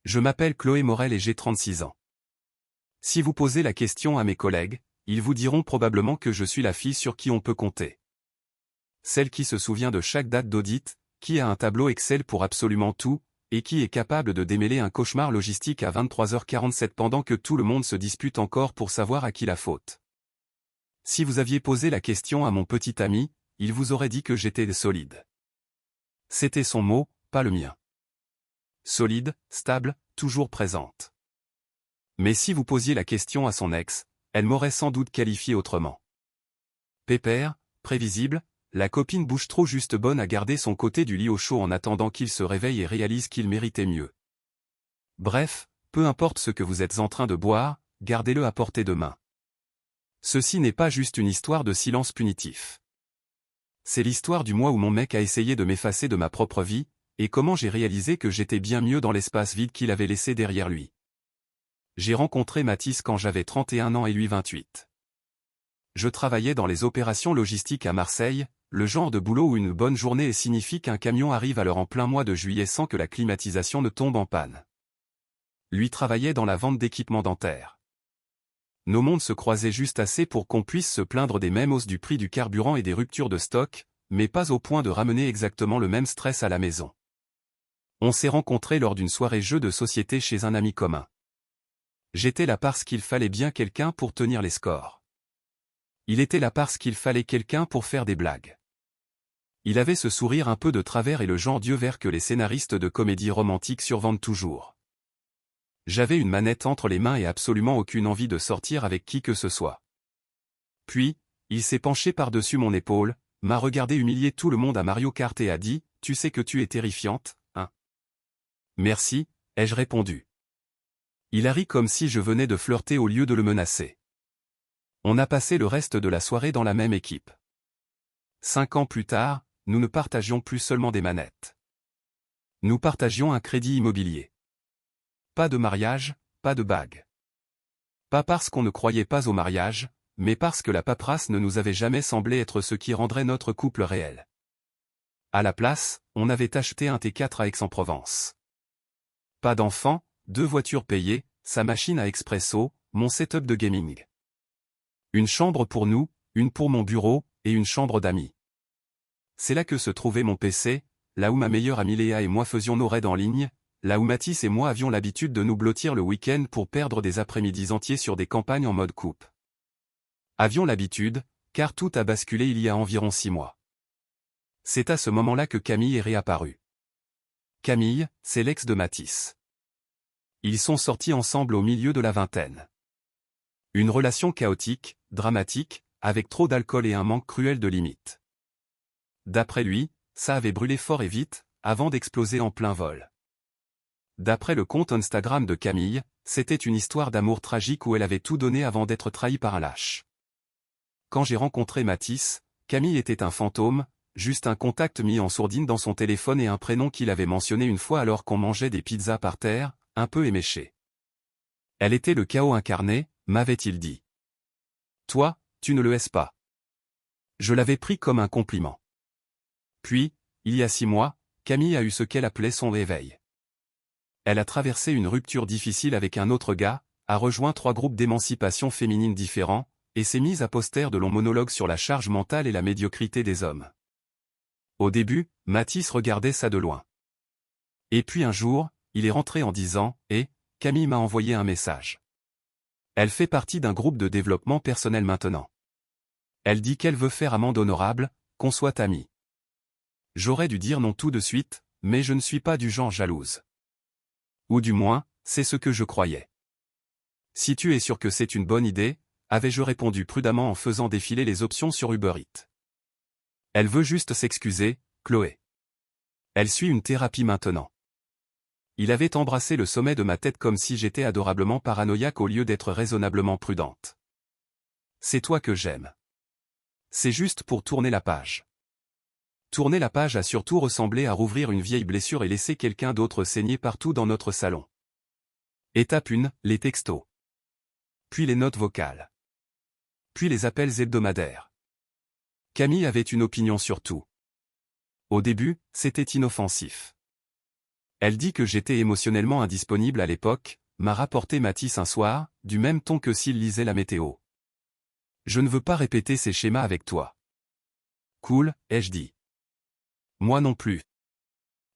Je m'appelle Chloé Morel et j'ai 36 ans. Si vous posez la question à mes collègues, ils vous diront probablement que je suis la fille sur qui on peut compter. Celle qui se souvient de chaque date d'audit, qui a un tableau Excel pour absolument tout, et qui est capable de démêler un cauchemar logistique à 23h47 pendant que tout le monde se dispute encore pour savoir à qui la faute. Si vous aviez posé la question à mon petit ami, il vous aurait dit que j'étais solide. C'était son mot, pas le mien. Solide, stable, toujours présente. Mais si vous posiez la question à son ex, elle m'aurait sans doute qualifié autrement. Pépère, prévisible, la copine bouge trop juste bonne à garder son côté du lit au chaud en attendant qu'il se réveille et réalise qu'il méritait mieux. Bref, peu importe ce que vous êtes en train de boire, gardez-le à portée de main. Ceci n'est pas juste une histoire de silence punitif. C'est l'histoire du mois où mon mec a essayé de m'effacer de ma propre vie, et comment j'ai réalisé que j'étais bien mieux dans l'espace vide qu'il avait laissé derrière lui. J'ai rencontré Mathis quand j'avais 31 ans et lui 28. Je travaillais dans les opérations logistiques à Marseille, le genre de boulot où une bonne journée signifie qu'un camion arrive à l'heure en plein mois de juillet sans que la climatisation ne tombe en panne. Lui travaillait dans la vente d'équipements dentaires. Nos mondes se croisaient juste assez pour qu'on puisse se plaindre des mêmes hausses du prix du carburant et des ruptures de stock, mais pas au point de ramener exactement le même stress à la maison. On s'est rencontrés lors d'une soirée jeu de société chez un ami commun. J'étais là parce qu'il fallait bien quelqu'un pour tenir les scores. Il était là parce qu'il fallait quelqu'un pour faire des blagues. Il avait ce sourire un peu de travers et le genre d'yeux verts que les scénaristes de comédies romantiques survendent toujours. J'avais une manette entre les mains et absolument aucune envie de sortir avec qui que ce soit. Puis, il s'est penché par-dessus mon épaule, m'a regardé humilier tout le monde à Mario Kart et a dit « Tu sais que tu es terrifiante, hein ?» Merci, ai-je répondu. Il a ri comme si je venais de flirter au lieu de le menacer. On a passé le reste de la soirée dans la même équipe. 5 ans plus tard, nous ne partagions plus seulement des manettes. Nous partagions un crédit immobilier. Pas de mariage, pas de bague. Pas parce qu'on ne croyait pas au mariage, mais parce que la paperasse ne nous avait jamais semblé être ce qui rendrait notre couple réel. À la place, on avait acheté un T4 à Aix-en-Provence. Pas d'enfant, 2 voitures payées, sa machine à expresso, mon setup de gaming. Une chambre pour nous, une pour mon bureau, et une chambre d'amis. C'est là que se trouvait mon PC, là où ma meilleure amie Léa et moi faisions nos raids en ligne, là où Mathis et moi avions l'habitude de nous blottir le week-end pour perdre des après-midi entiers sur des campagnes en mode coupe. Avions l'habitude, car tout a basculé il y a environ 6 mois. C'est à ce moment-là que Camille est réapparue. Camille, c'est l'ex de Mathis. Ils sont sortis ensemble au milieu de la vingtaine. Une relation chaotique, dramatique, avec trop d'alcool et un manque cruel de limites. D'après lui, ça avait brûlé fort et vite, avant d'exploser en plein vol. D'après le compte Instagram de Camille, c'était une histoire d'amour tragique où elle avait tout donné avant d'être trahie par un lâche. Quand j'ai rencontré Mathis, Camille était un fantôme, juste un contact mis en sourdine dans son téléphone et un prénom qu'il avait mentionné une fois alors qu'on mangeait des pizzas par terre, un peu éméché. Elle était le chaos incarné, m'avait-il dit. Toi, tu ne le es pas. Je l'avais pris comme un compliment. Puis, il y a 6 mois, Camille a eu ce qu'elle appelait son réveil. Elle a traversé une rupture difficile avec un autre gars, a rejoint 3 groupes d'émancipation féminine différents, et s'est mise à poster de longs monologues sur la charge mentale et la médiocrité des hommes. Au début, Mathis regardait ça de loin. Et puis un jour, il est rentré en disant « Eh, Camille m'a envoyé un message. Elle fait partie d'un groupe de développement personnel maintenant. Elle dit qu'elle veut faire amende honorable, qu'on soit amis. » J'aurais dû dire non tout de suite, mais je ne suis pas du genre jalouse. Ou du moins, c'est ce que je croyais. Si tu es sûr que c'est une bonne idée, avais-je répondu prudemment en faisant défiler les options sur Uber Eats. Elle veut juste s'excuser, Chloé. Elle suit une thérapie maintenant. Il avait embrassé le sommet de ma tête comme si j'étais adorablement paranoïaque au lieu d'être raisonnablement prudente. C'est toi que j'aime. C'est juste pour tourner la page. Tourner la page a surtout ressemblé à rouvrir une vieille blessure et laisser quelqu'un d'autre saigner partout dans notre salon. Étape 1, les textos. Puis les notes vocales. Puis les appels hebdomadaires. Camille avait une opinion sur tout. Au début, c'était inoffensif. Elle dit que j'étais émotionnellement indisponible à l'époque, m'a rapporté Mathis un soir, du même ton que s'il lisait la météo. Je ne veux pas répéter ces schémas avec toi. Cool, ai-je dit. Moi non plus.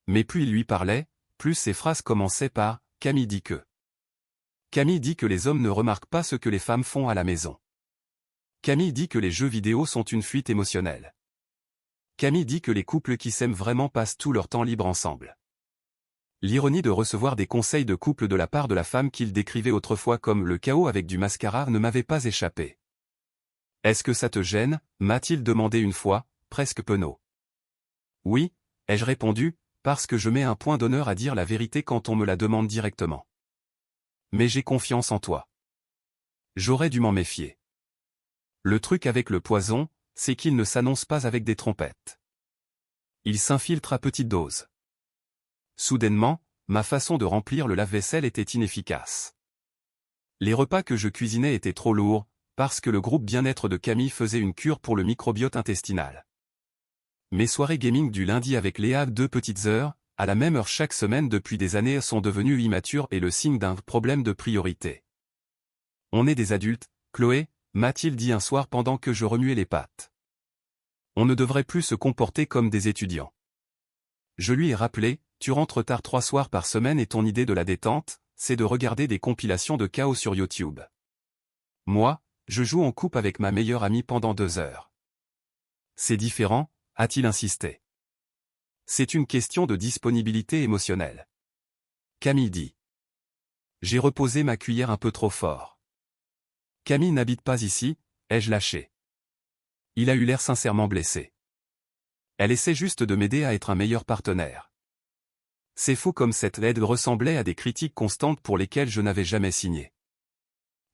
Mais plus il lui parlait, plus ses phrases commençaient par « Camille dit que ». Camille dit que les hommes ne remarquent pas ce que les femmes font à la maison. Camille dit que les jeux vidéo sont une fuite émotionnelle. Camille dit que les couples qui s'aiment vraiment passent tout leur temps libre ensemble. L'ironie de recevoir des conseils de couple de la part de la femme qu'il décrivait autrefois comme le chaos avec du mascara ne m'avait pas échappé. « Est-ce que ça te gêne ?» m'a-t-il demandé une fois, presque penaud. « Oui », ai-je répondu, parce que je mets un point d'honneur à dire la vérité quand on me la demande directement. Mais j'ai confiance en toi. J'aurais dû m'en méfier. Le truc avec le poison, c'est qu'il ne s'annonce pas avec des trompettes. Il s'infiltre à petite dose. Soudainement, ma façon de remplir le lave-vaisselle était inefficace. Les repas que je cuisinais étaient trop lourds, parce que le groupe bien-être de Camille faisait une cure pour le microbiote intestinal. Mes soirées gaming du lundi avec Léa 2 petites heures, à la même heure chaque semaine depuis des années sont devenues immatures et le signe d'un problème de priorité. On est des adultes, Chloé, m'a-t-il dit un soir pendant que je remuais les pattes. On ne devrait plus se comporter comme des étudiants. Je lui ai rappelé, tu rentres tard 3 soirs par semaine et ton idée de la détente, c'est de regarder des compilations de chaos sur YouTube. Moi, je joue en couple avec ma meilleure amie pendant 2 heures. C'est différent, a-t-il insisté. C'est une question de disponibilité émotionnelle. Camille dit. J'ai reposé ma cuillère un peu trop fort. Camille n'habite pas ici, ai-je lâché. Il a eu l'air sincèrement blessé. Elle essaie juste de m'aider à être un meilleur partenaire. C'est fou comme cette aide ressemblait à des critiques constantes pour lesquelles je n'avais jamais signé.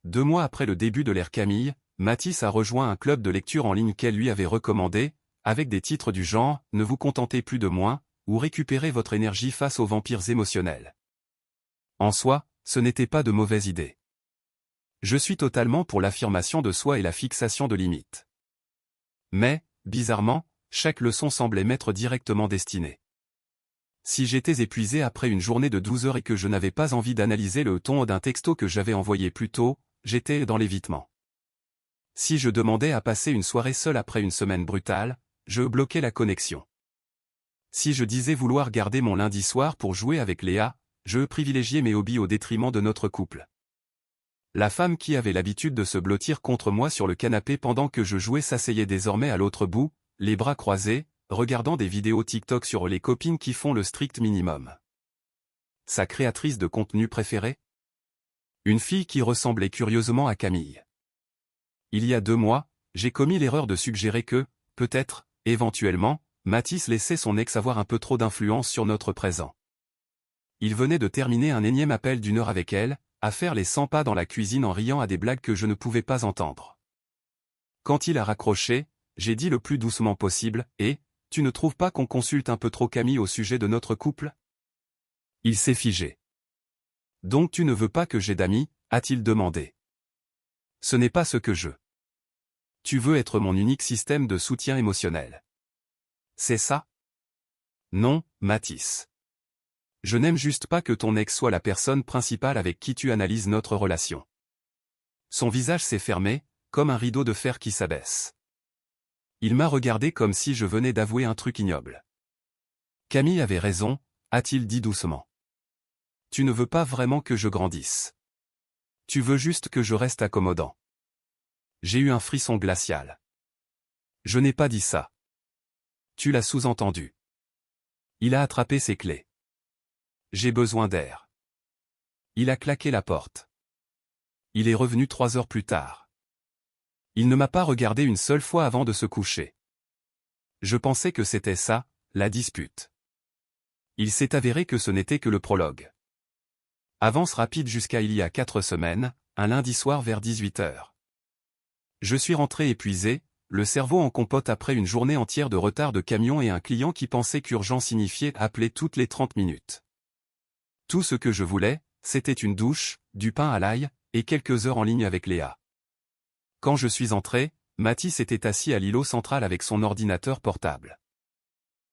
2 mois après le début de l'ère Camille, Mathis a rejoint un club de lecture en ligne qu'elle lui avait recommandé, avec des titres du genre « Ne vous contentez plus de moins » ou « Récupérez votre énergie face aux vampires émotionnels ». En soi, ce n'était pas de mauvaise idée. Je suis totalement pour l'affirmation de soi et la fixation de limites. Mais, bizarrement, chaque leçon semblait m'être directement destinée. Si j'étais épuisé après une journée de 12 heures et que je n'avais pas envie d'analyser le ton d'un texto que j'avais envoyé plus tôt, j'étais dans l'évitement. Si je demandais à passer une soirée seule après une semaine brutale, je bloquais la connexion. Si je disais vouloir garder mon lundi soir pour jouer avec Léa, je privilégiais mes hobbies au détriment de notre couple. La femme qui avait l'habitude de se blottir contre moi sur le canapé pendant que je jouais s'asseyait désormais à l'autre bout, les bras croisés, regardant des vidéos TikTok sur les copines qui font le strict minimum. Sa créatrice de contenu préférée ? Une fille qui ressemblait curieusement à Camille. Il y a 2 mois, j'ai commis l'erreur de suggérer que, peut-être, éventuellement, Mathis laissait son ex avoir un peu trop d'influence sur notre présent. Il venait de terminer un énième appel d'1 heure avec elle, à faire les 100 pas dans la cuisine en riant à des blagues que je ne pouvais pas entendre. Quand il a raccroché, j'ai dit le plus doucement possible, « Et, tu ne trouves pas qu'on consulte un peu trop Camille au sujet de notre couple ?» Il s'est figé. « Donc tu ne veux pas que j'aie d'amis ?» a-t-il demandé. « Ce n'est pas ce que je. Tu veux être mon unique système de soutien émotionnel. C'est ça ? Non, Mathis. Je n'aime juste pas que ton ex soit la personne principale avec qui tu analyses notre relation. » Son visage s'est fermé, comme un rideau de fer qui s'abaisse. Il m'a regardé comme si je venais d'avouer un truc ignoble. Camille avait raison, a-t-il dit doucement. Tu ne veux pas vraiment que je grandisse. Tu veux juste que je reste accommodant. J'ai eu un frisson glacial. Je n'ai pas dit ça. Tu l'as sous-entendu. Il a attrapé ses clés. J'ai besoin d'air. Il a claqué la porte. Il est revenu 3 heures plus tard. Il ne m'a pas regardé une seule fois avant de se coucher. Je pensais que c'était ça, la dispute. Il s'est avéré que ce n'était que le prologue. Avance rapide jusqu'à il y a 4 semaines, un lundi soir vers 18 heures. Je suis rentré épuisé, le cerveau en compote après une journée entière de retard de camion et un client qui pensait qu'urgent signifiait appeler toutes les 30 minutes. Tout ce que je voulais, c'était une douche, du pain à l'ail, et quelques heures en ligne avec Léa. Quand je suis entré, Mathis était assis à l'îlot central avec son ordinateur portable.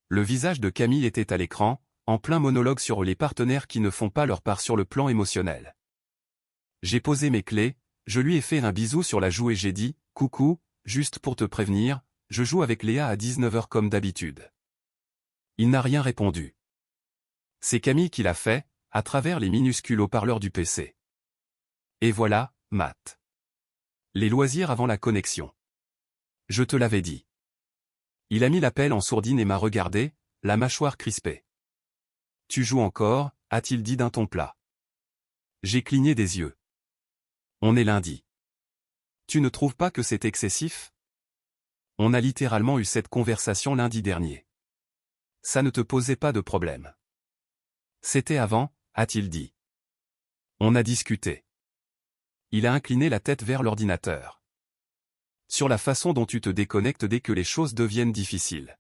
Le visage de Camille était à l'écran, en plein monologue sur les partenaires qui ne font pas leur part sur le plan émotionnel. J'ai posé mes clés, je lui ai fait un bisou sur la joue et j'ai dit « Coucou, juste pour te prévenir, je joue avec Léa à 19h comme d'habitude. » Il n'a rien répondu. C'est Camille qui l'a fait, à travers les minuscules haut-parleurs du PC. Et voilà, Matt. Les loisirs avant la connexion. Je te l'avais dit. Il a mis l'appel en sourdine et m'a regardé, la mâchoire crispée. Tu joues encore, a-t-il dit d'un ton plat. J'ai cligné des yeux. On est lundi. Tu ne trouves pas que c'est excessif? On a littéralement eu cette conversation lundi dernier. Ça ne te posait pas de problème. C'était avant, a-t-il dit. On a discuté. Il a incliné la tête vers l'ordinateur. Sur la façon dont tu te déconnectes dès que les choses deviennent difficiles.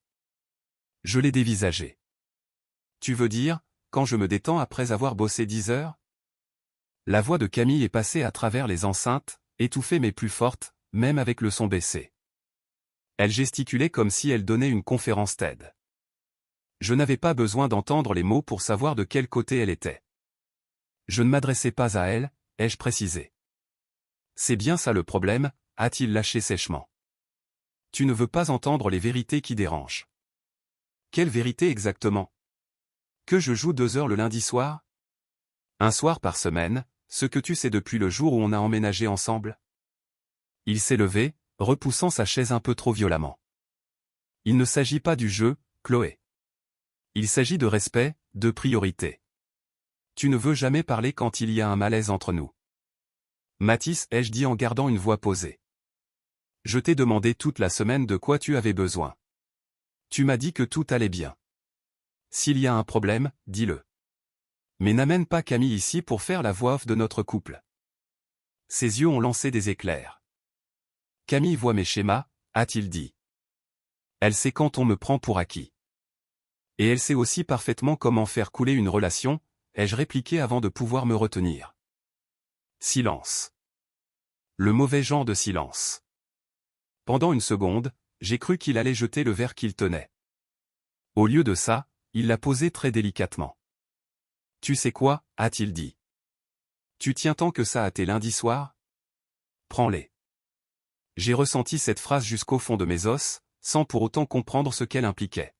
Je l'ai dévisagé. Tu veux dire, quand je me détends après avoir bossé 10 heures? La voix de Camille est passée à travers les enceintes, étouffée mais plus forte, même avec le son baissé. Elle gesticulait comme si elle donnait une conférence TED. Je n'avais pas besoin d'entendre les mots pour savoir de quel côté elle était. Je ne m'adressais pas à elle, ai-je précisé. C'est bien ça le problème, a-t-il lâché sèchement. Tu ne veux pas entendre les vérités qui dérangent. Quelle vérité exactement? Que je joue 2 heures le lundi soir? Un soir par semaine, ce que tu sais depuis le jour où on a emménagé ensemble? Il s'est levé, repoussant sa chaise un peu trop violemment. Il ne s'agit pas du jeu, Chloé. Il s'agit de respect, de priorité. Tu ne veux jamais parler quand il y a un malaise entre nous. Mathis, ai-je dit en gardant une voix posée. Je t'ai demandé toute la semaine de quoi tu avais besoin. Tu m'as dit que tout allait bien. S'il y a un problème, dis-le. Mais n'amène pas Camille ici pour faire la voix off de notre couple. Ses yeux ont lancé des éclairs. Camille voit mes schémas, a-t-il dit. Elle sait quand on me prend pour acquis. Et elle sait aussi parfaitement comment faire couler une relation, ai-je répliqué avant de pouvoir me retenir. Silence. Le mauvais genre de silence. Pendant une seconde, j'ai cru qu'il allait jeter le verre qu'il tenait. Au lieu de ça, il l'a posé très délicatement. Tu sais quoi, a-t-il dit. Tu tiens tant que ça à tes lundis soirs? Prends-les. J'ai ressenti cette phrase jusqu'au fond de mes os, sans pour autant comprendre ce qu'elle impliquait.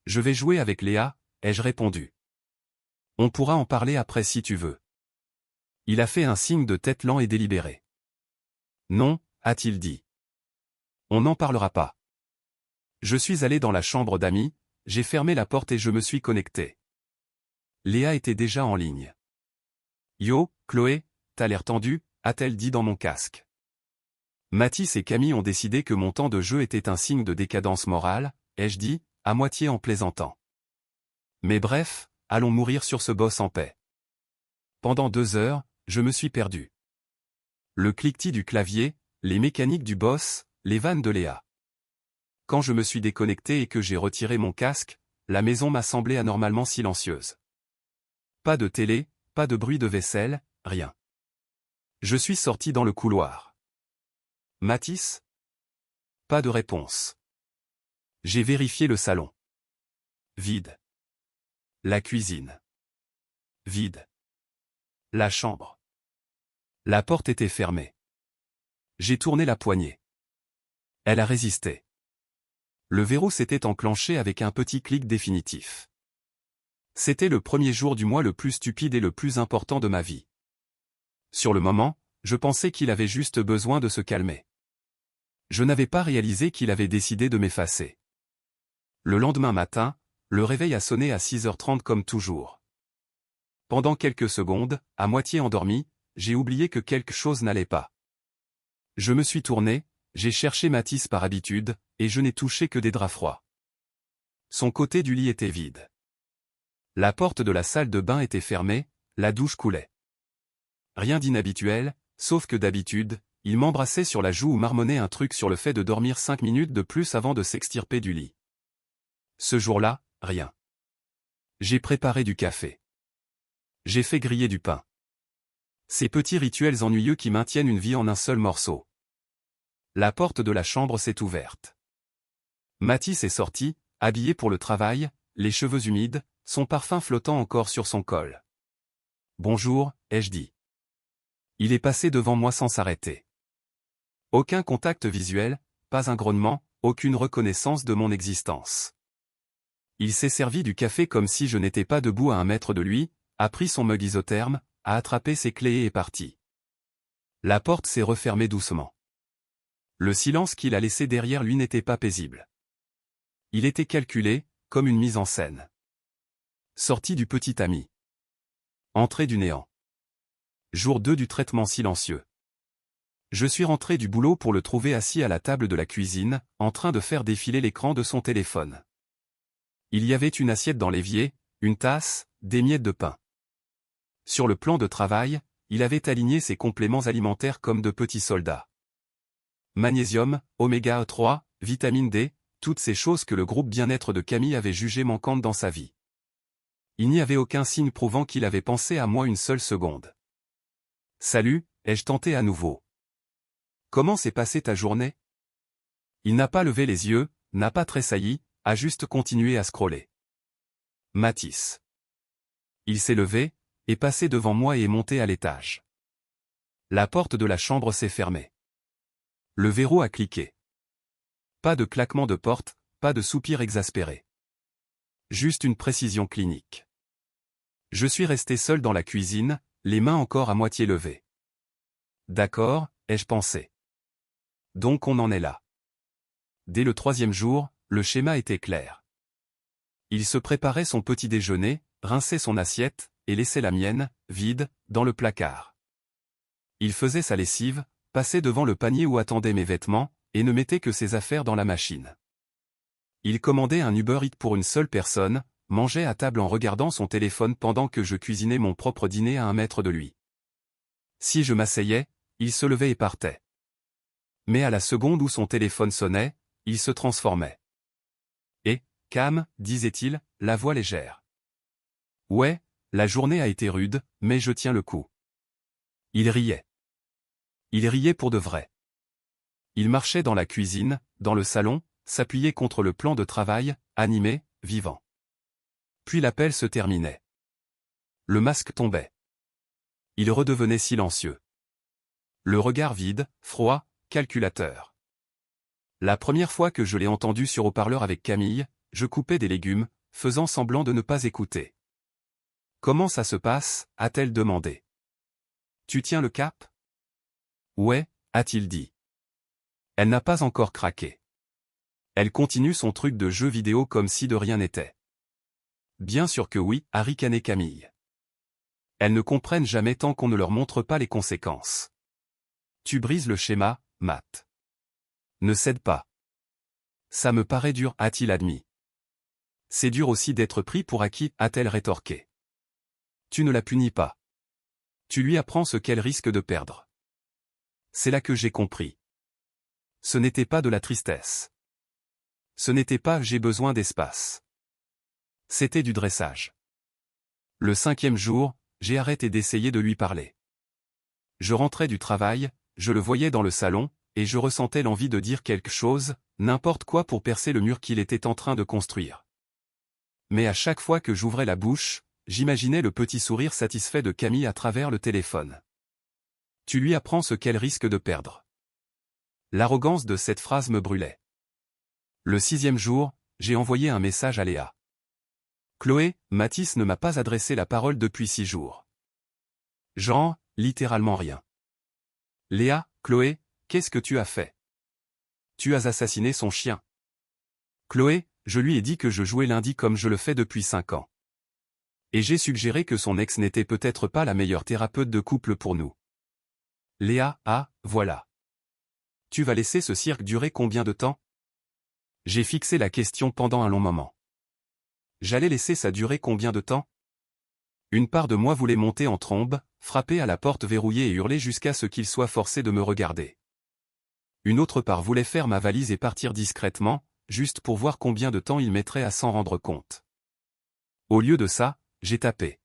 Je vais jouer avec Léa, ai-je répondu. On pourra en parler après si tu veux. Il a fait un signe de tête lent et délibéré. Non, a-t-il dit. On n'en parlera pas. Je suis allé dans la chambre d'amis, j'ai fermé la porte et je me suis connecté. Léa était déjà en ligne. Yo, Chloé, t'as l'air tendu, a-t-elle dit dans mon casque. Mathis et Camille ont décidé que mon temps de jeu était un signe de décadence morale, ai-je dit, à moitié en plaisantant. Mais bref, allons mourir sur ce boss en paix. Pendant 2 heures, je me suis perdu. Le cliquetis du clavier, les mécaniques du boss, les vannes de Léa. Quand je me suis déconnecté et que j'ai retiré mon casque, la maison m'a semblé anormalement silencieuse. Pas de télé, pas de bruit de vaisselle, rien. Je suis sorti dans le couloir. Mathis? Pas de réponse. J'ai vérifié le salon. Vide. La cuisine. Vide. La chambre. La porte était fermée. J'ai tourné la poignée. Elle a résisté. Le verrou s'était enclenché avec un petit clic définitif. C'était le premier jour du mois le plus stupide et le plus important de ma vie. Sur le moment, je pensais qu'il avait juste besoin de se calmer. Je n'avais pas réalisé qu'il avait décidé de m'effacer. Le lendemain matin, le réveil a sonné à 6h30 comme toujours. Pendant quelques secondes, à moitié endormi, j'ai oublié que quelque chose n'allait pas. Je me suis tourné, j'ai cherché Mathis par habitude, et je n'ai touché que des draps froids. Son côté du lit était vide. La porte de la salle de bain était fermée, la douche coulait. Rien d'inhabituel, sauf que d'habitude, il m'embrassait sur la joue ou marmonnait un truc sur le fait de dormir 5 minutes de plus avant de s'extirper du lit. Ce jour-là, rien. J'ai préparé du café. J'ai fait griller du pain. Ces petits rituels ennuyeux qui maintiennent une vie en un seul morceau. La porte de la chambre s'est ouverte. Mathis est sorti, habillé pour le travail, les cheveux humides, son parfum flottant encore sur son col. « Bonjour », ai-je dit. Il est passé devant moi sans s'arrêter. Aucun contact visuel, pas un grognement, aucune reconnaissance de mon existence. Il s'est servi du café comme si je n'étais pas debout à 1 mètre de lui, a pris son mug isotherme, a attrapé ses clés et est parti. La porte s'est refermée doucement. Le silence qu'il a laissé derrière lui n'était pas paisible. Il était calculé, comme une mise en scène. Sortie du petit ami. Entrée du néant. Jour 2 du traitement silencieux. Je suis rentré du boulot pour le trouver assis à la table de la cuisine, en train de faire défiler l'écran de son téléphone. Il y avait une assiette dans l'évier, une tasse, des miettes de pain. Sur le plan de travail, il avait aligné ses compléments alimentaires comme de petits soldats. Magnésium, oméga 3, vitamine D, toutes ces choses que le groupe bien-être de Camille avait jugées manquantes dans sa vie. Il n'y avait aucun signe prouvant qu'il avait pensé à moi une seule seconde. « Salut », ai-je tenté à nouveau. « Comment s'est passée ta journée ?» Il n'a pas levé les yeux, n'a pas tressailli, a juste continué à scroller. Matisse. Il s'est levé, est passé devant moi et est monté à l'étage. La porte de la chambre s'est fermée. Le verrou a cliqué. Pas de claquement de porte, pas de soupir exaspéré. Juste une précision clinique. Je suis resté seul dans la cuisine, les mains encore à moitié levées. D'accord, ai-je pensé. Donc on en est là. Dès le 3e jour, le schéma était clair. Il se préparait son petit déjeuner, rinçait son assiette, et laissait la mienne, vide, dans le placard. Il faisait sa lessive, passait devant le panier où attendaient mes vêtements, et ne mettait que ses affaires dans la machine. Il commandait un Uber Eats pour une seule personne, mangeait à table en regardant son téléphone pendant que je cuisinais mon propre dîner à 1 mètre de lui. Si je m'asseyais, il se levait et partait. Mais à la seconde où son téléphone sonnait, il se transformait. Et, Cam, disait-il, la voix légère. Ouais, la journée a été rude, mais je tiens le coup. Il riait. Il riait pour de vrai. Il marchait dans la cuisine, dans le salon, s'appuyait contre le plan de travail, animé, vivant. Puis l'appel se terminait. Le masque tombait. Il redevenait silencieux. Le regard vide, froid, calculateur. La première fois que je l'ai entendu sur haut-parleur avec Camille, je coupais des légumes, faisant semblant de ne pas écouter. « Comment ça se passe ?» a-t-elle demandé. « Tu tiens le cap ?» « Ouais », a-t-il dit. Elle n'a pas encore craqué. Elle continue son truc de jeu vidéo comme si de rien n'était. Bien sûr que oui, a ricané Camille. Elles ne comprennent jamais tant qu'on ne leur montre pas les conséquences. Tu brises le schéma, Matt. Ne cède pas. Ça me paraît dur, a-t-il admis. C'est dur aussi d'être pris pour acquis, a-t-elle rétorqué. Tu ne la punis pas. Tu lui apprends ce qu'elle risque de perdre. C'est là que j'ai compris. Ce n'était pas de la tristesse. Ce n'était pas « j'ai besoin d'espace ». C'était du dressage. Le 5e jour, j'ai arrêté d'essayer de lui parler. Je rentrais du travail, je le voyais dans le salon, et je ressentais l'envie de dire quelque chose, n'importe quoi pour percer le mur qu'il était en train de construire. Mais à chaque fois que j'ouvrais la bouche, j'imaginais le petit sourire satisfait de Camille à travers le téléphone. Tu lui apprends ce qu'elle risque de perdre. L'arrogance de cette phrase me brûlait. Le 6e jour, j'ai envoyé un message à Léa. Chloé, Mathis ne m'a pas adressé la parole depuis 6 jours. Genre, littéralement rien. Léa, Chloé, qu'est-ce que tu as fait? Tu as assassiné son chien. Chloé, je lui ai dit que je jouais lundi comme je le fais depuis 5 ans. Et j'ai suggéré que son ex n'était peut-être pas la meilleure thérapeute de couple pour nous. Léa, ah, voilà. Tu vas laisser ce cirque durer combien de temps? J'ai fixé la question pendant un long moment. J'allais laisser ça durer combien de temps? Une part de moi voulait monter en trombe, frapper à la porte verrouillée et hurler jusqu'à ce qu'il soit forcé de me regarder. Une autre part voulait faire ma valise et partir discrètement, juste pour voir combien de temps il mettrait à s'en rendre compte. Au lieu de ça, j'ai tapé.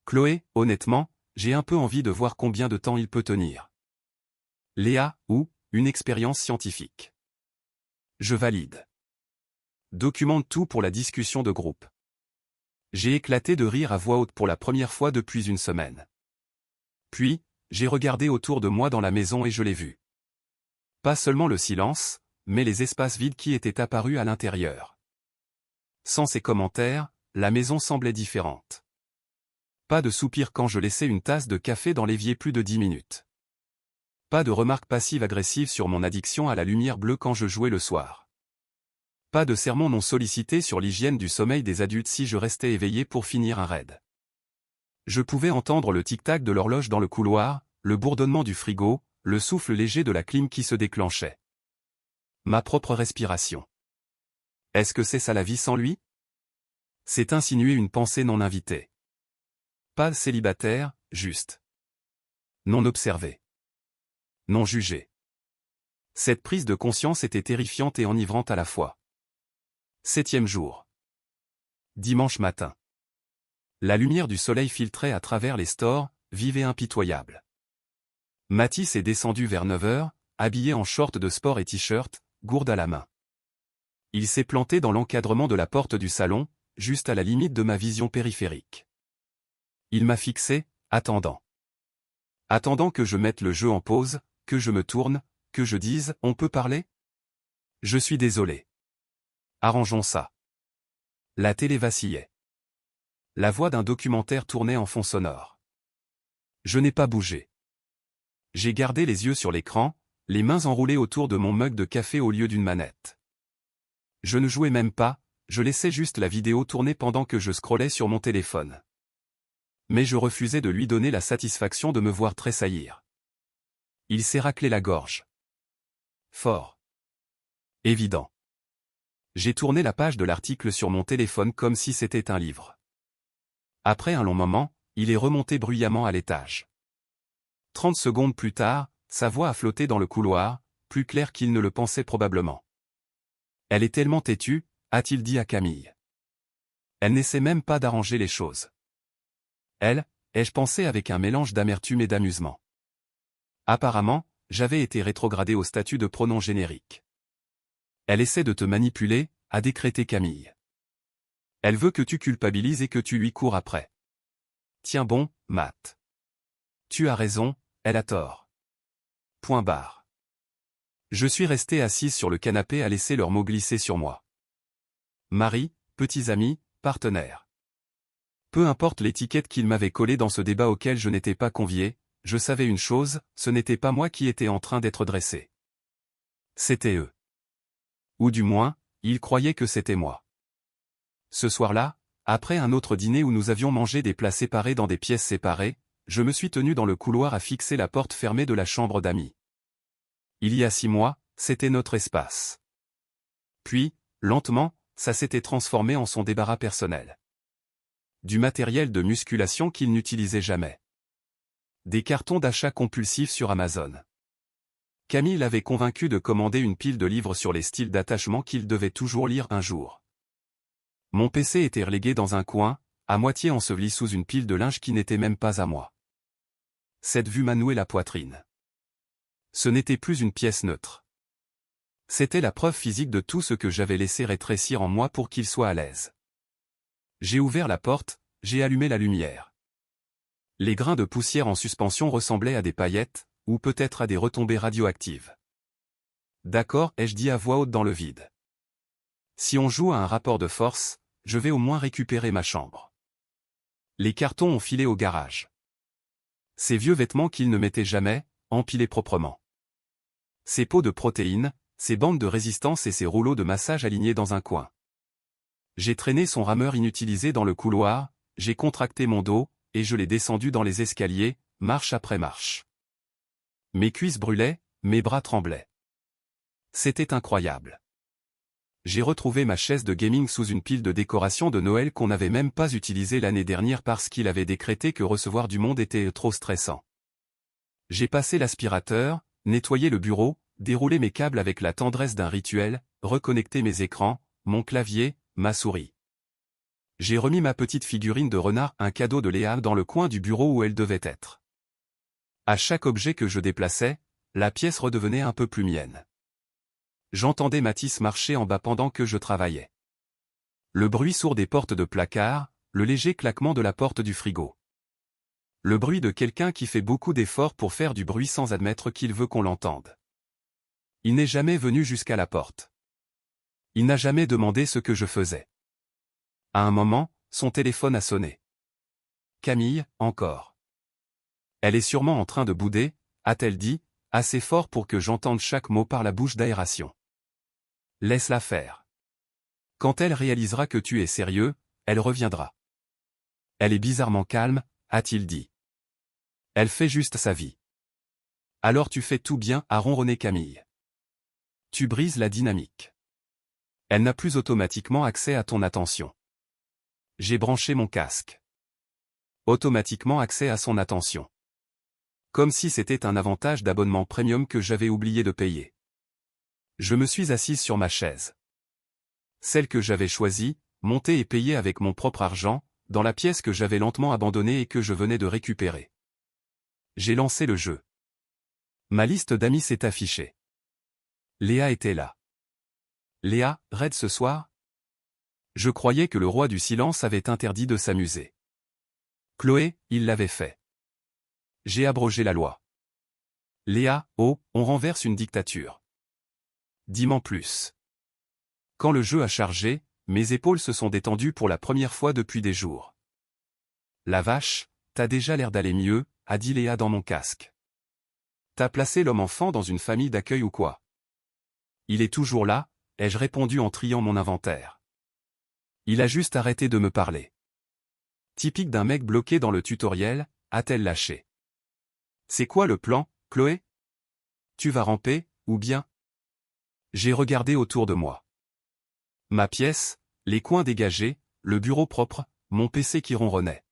Chloé, honnêtement, j'ai un peu envie de voir combien de temps il peut tenir. Léa, ou, une expérience scientifique. Je valide. Documente tout pour la discussion de groupe. J'ai éclaté de rire à voix haute pour la première fois depuis une semaine. Puis, j'ai regardé autour de moi dans la maison et je l'ai vu. Pas seulement le silence, mais les espaces vides qui étaient apparus à l'intérieur. Sans ces commentaires, la maison semblait différente. Pas de soupir quand je laissais une tasse de café dans l'évier plus de 10 minutes. Pas de remarques passives-agressives sur mon addiction à la lumière bleue quand je jouais le soir. Pas de sermons non sollicités sur l'hygiène du sommeil des adultes si je restais éveillé pour finir un raid. Je pouvais entendre le tic-tac de l'horloge dans le couloir, le bourdonnement du frigo, le souffle léger de la clim qui se déclenchait. Ma propre respiration. Est-ce que c'est ça la vie sans lui? C'est insinuer une pensée non invitée. Pas célibataire, juste. Non observé. Non jugé. Cette prise de conscience était terrifiante et enivrante à la fois. 7e jour. Dimanche matin. La lumière du soleil filtrait à travers les stores, vive et impitoyable. Mathis est descendu vers 9 h, habillé en short de sport et t-shirt, gourde à la main. Il s'est planté dans l'encadrement de la porte du salon, juste à la limite de ma vision périphérique. Il m'a fixé, attendant. Attendant que je mette le jeu en pause, que je me tourne, que je dise « On peut parler ?» Je suis désolé. Arrangeons ça. La télé vacillait. La voix d'un documentaire tournait en fond sonore. Je n'ai pas bougé. J'ai gardé les yeux sur l'écran, les mains enroulées autour de mon mug de café au lieu d'une manette. Je ne jouais même pas, je laissais juste la vidéo tourner pendant que je scrollais sur mon téléphone. Mais je refusais de lui donner la satisfaction de me voir tressaillir. Il s'est raclé la gorge. Fort. Évident. J'ai tourné la page de l'article sur mon téléphone comme si c'était un livre. Après un long moment, il est remonté bruyamment à l'étage. 30 secondes plus tard, sa voix a flotté dans le couloir, plus claire qu'il ne le pensait probablement. Elle est tellement têtue, a-t-il dit à Camille. Elle n'essaie même pas d'arranger les choses. Elle, ai-je pensé avec un mélange d'amertume et d'amusement. Apparemment, j'avais été rétrogradé au statut de pronom générique. Elle essaie de te manipuler, a décrété Camille. Elle veut que tu culpabilises et que tu lui cours après. Tiens bon, Matt. Tu as raison, elle a tort. Point barre. Je suis resté assise sur le canapé à laisser leurs mots glisser sur moi. Mari, petits amis, partenaires. Peu importe l'étiquette qu'ils m'avaient collée dans ce débat auquel je n'étais pas convié, je savais une chose, ce n'était pas moi qui étais en train d'être dressé. C'était eux. Ou du moins, ils croyaient que c'était moi. Ce soir-là, après un autre dîner où nous avions mangé des plats séparés dans des pièces séparées, je me suis tenu dans le couloir à fixer la porte fermée de la chambre d'amis. Il y a 6 mois, c'était notre espace. Puis, lentement, ça s'était transformé en son débarras personnel. Du matériel de musculation qu'il n'utilisait jamais. Des cartons d'achat compulsifs sur Amazon. Camille l'avait convaincu de commander une pile de livres sur les styles d'attachement qu'il devait toujours lire un jour. Mon PC était relégué dans un coin, à moitié enseveli sous une pile de linge qui n'était même pas à moi. Cette vue m'a noué la poitrine. Ce n'était plus une pièce neutre. C'était la preuve physique de tout ce que j'avais laissé rétrécir en moi pour qu'il soit à l'aise. J'ai ouvert la porte, j'ai allumé la lumière. Les grains de poussière en suspension ressemblaient à des paillettes, ou peut-être à des retombées radioactives. D'accord, ai-je dit à voix haute dans le vide. Si on joue à un rapport de force, je vais au moins récupérer ma chambre. Les cartons ont filé au garage. Ces vieux vêtements qu'ils ne mettaient jamais, empilés proprement. Ces pots de protéines, ces bandes de résistance et ces rouleaux de massage alignés dans un coin. J'ai traîné son rameur inutilisé dans le couloir, j'ai contracté mon dos, et je l'ai descendu dans les escaliers, marche après marche. Mes cuisses brûlaient, mes bras tremblaient. C'était incroyable. J'ai retrouvé ma chaise de gaming sous une pile de décorations de Noël qu'on n'avait même pas utilisée l'année dernière parce qu'il avait décrété que recevoir du monde était trop stressant. J'ai passé l'aspirateur, nettoyé le bureau, déroulé mes câbles avec la tendresse d'un rituel, reconnecté mes écrans, mon clavier, ma souris. J'ai remis ma petite figurine de renard, un cadeau de Léa, dans le coin du bureau où elle devait être. À chaque objet que je déplaçais, la pièce redevenait un peu plus mienne. J'entendais Mathis marcher en bas pendant que je travaillais. Le bruit sourd des portes de placard, le léger claquement de la porte du frigo. Le bruit de quelqu'un qui fait beaucoup d'efforts pour faire du bruit sans admettre qu'il veut qu'on l'entende. Il n'est jamais venu jusqu'à la porte. Il n'a jamais demandé ce que je faisais. À un moment, son téléphone a sonné. Camille, encore. Elle est sûrement en train de bouder, a-t-elle dit, assez fort pour que j'entende chaque mot par la bouche d'aération. Laisse-la faire. Quand elle réalisera que tu es sérieux, elle reviendra. Elle est bizarrement calme, a-t-il dit. Elle fait juste sa vie. Alors tu fais tout bien, a ronronné Camille. Tu brises la dynamique. Elle n'a plus automatiquement accès à ton attention. J'ai branché mon casque. Automatiquement accès à son attention. Comme si c'était un avantage d'abonnement premium que j'avais oublié de payer. Je me suis assise sur ma chaise. Celle que j'avais choisie, montée et payée avec mon propre argent, dans la pièce que j'avais lentement abandonnée et que je venais de récupérer. J'ai lancé le jeu. Ma liste d'amis s'est affichée. Léa était là. Léa, raide ce soir? Je croyais que le roi du silence avait interdit de s'amuser. Chloé, il l'avait fait. J'ai abrogé la loi. Léa, oh, on renverse une dictature. Dis-m'en plus. Quand le jeu a chargé, mes épaules se sont détendues pour la première fois depuis des jours. La vache, t'as déjà l'air d'aller mieux, a dit Léa dans mon casque. T'as placé l'homme-enfant dans une famille d'accueil ou quoi? Il est toujours là, ai-je répondu en triant mon inventaire. Il a juste arrêté de me parler. Typique d'un mec bloqué dans le tutoriel, a-t-elle lâché. C'est quoi le plan, Chloé? Tu vas ramper, ou bien? J'ai regardé autour de moi. Ma pièce, les coins dégagés, le bureau propre, mon PC qui ronronnait.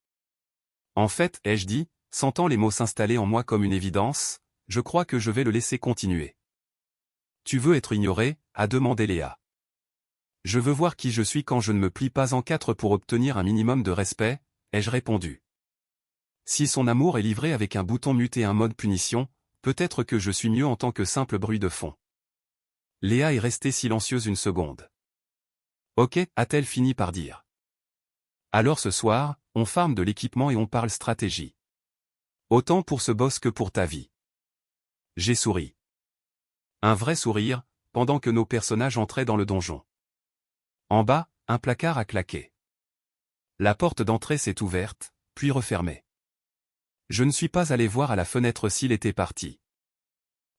En fait, ai-je dit, sentant les mots s'installer en moi comme une évidence, je crois que je vais le laisser continuer. Tu veux être ignoré, a demandé Léa. Je veux voir qui je suis quand je ne me plie pas en quatre pour obtenir un minimum de respect, ai-je répondu. Si son amour est livré avec un bouton mute et un mode punition, peut-être que je suis mieux en tant que simple bruit de fond. Léa est restée silencieuse une seconde. Ok, a-t-elle fini par dire. Alors ce soir, on farme de l'équipement et on parle stratégie. Autant pour ce boss que pour ta vie. J'ai souri. Un vrai sourire, pendant que nos personnages entraient dans le donjon. En bas, un placard a claqué. La porte d'entrée s'est ouverte, puis refermée. Je ne suis pas allé voir à la fenêtre s'il était parti.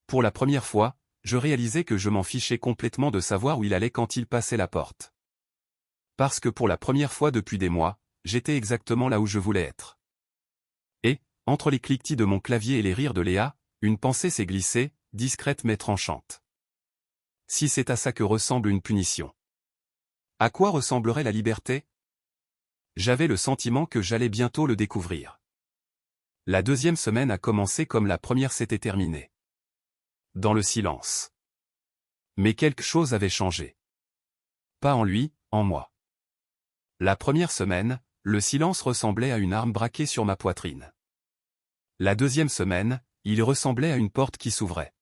Pour la première fois, je réalisais que je m'en fichais complètement de savoir où il allait quand il passait la porte. Parce que pour la première fois depuis des mois, j'étais exactement là où je voulais être. Et, entre les cliquetis de mon clavier et les rires de Léa, une pensée s'est glissée, discrète mais tranchante. Si c'est à ça que ressemble une punition. À quoi ressemblerait la liberté? J'avais le sentiment que j'allais bientôt le découvrir. La deuxième semaine a commencé comme la première s'était terminée. Dans le silence. Mais quelque chose avait changé. Pas en lui, en moi. La première semaine, le silence ressemblait à une arme braquée sur ma poitrine. La deuxième semaine, il ressemblait à une porte qui s'ouvrait.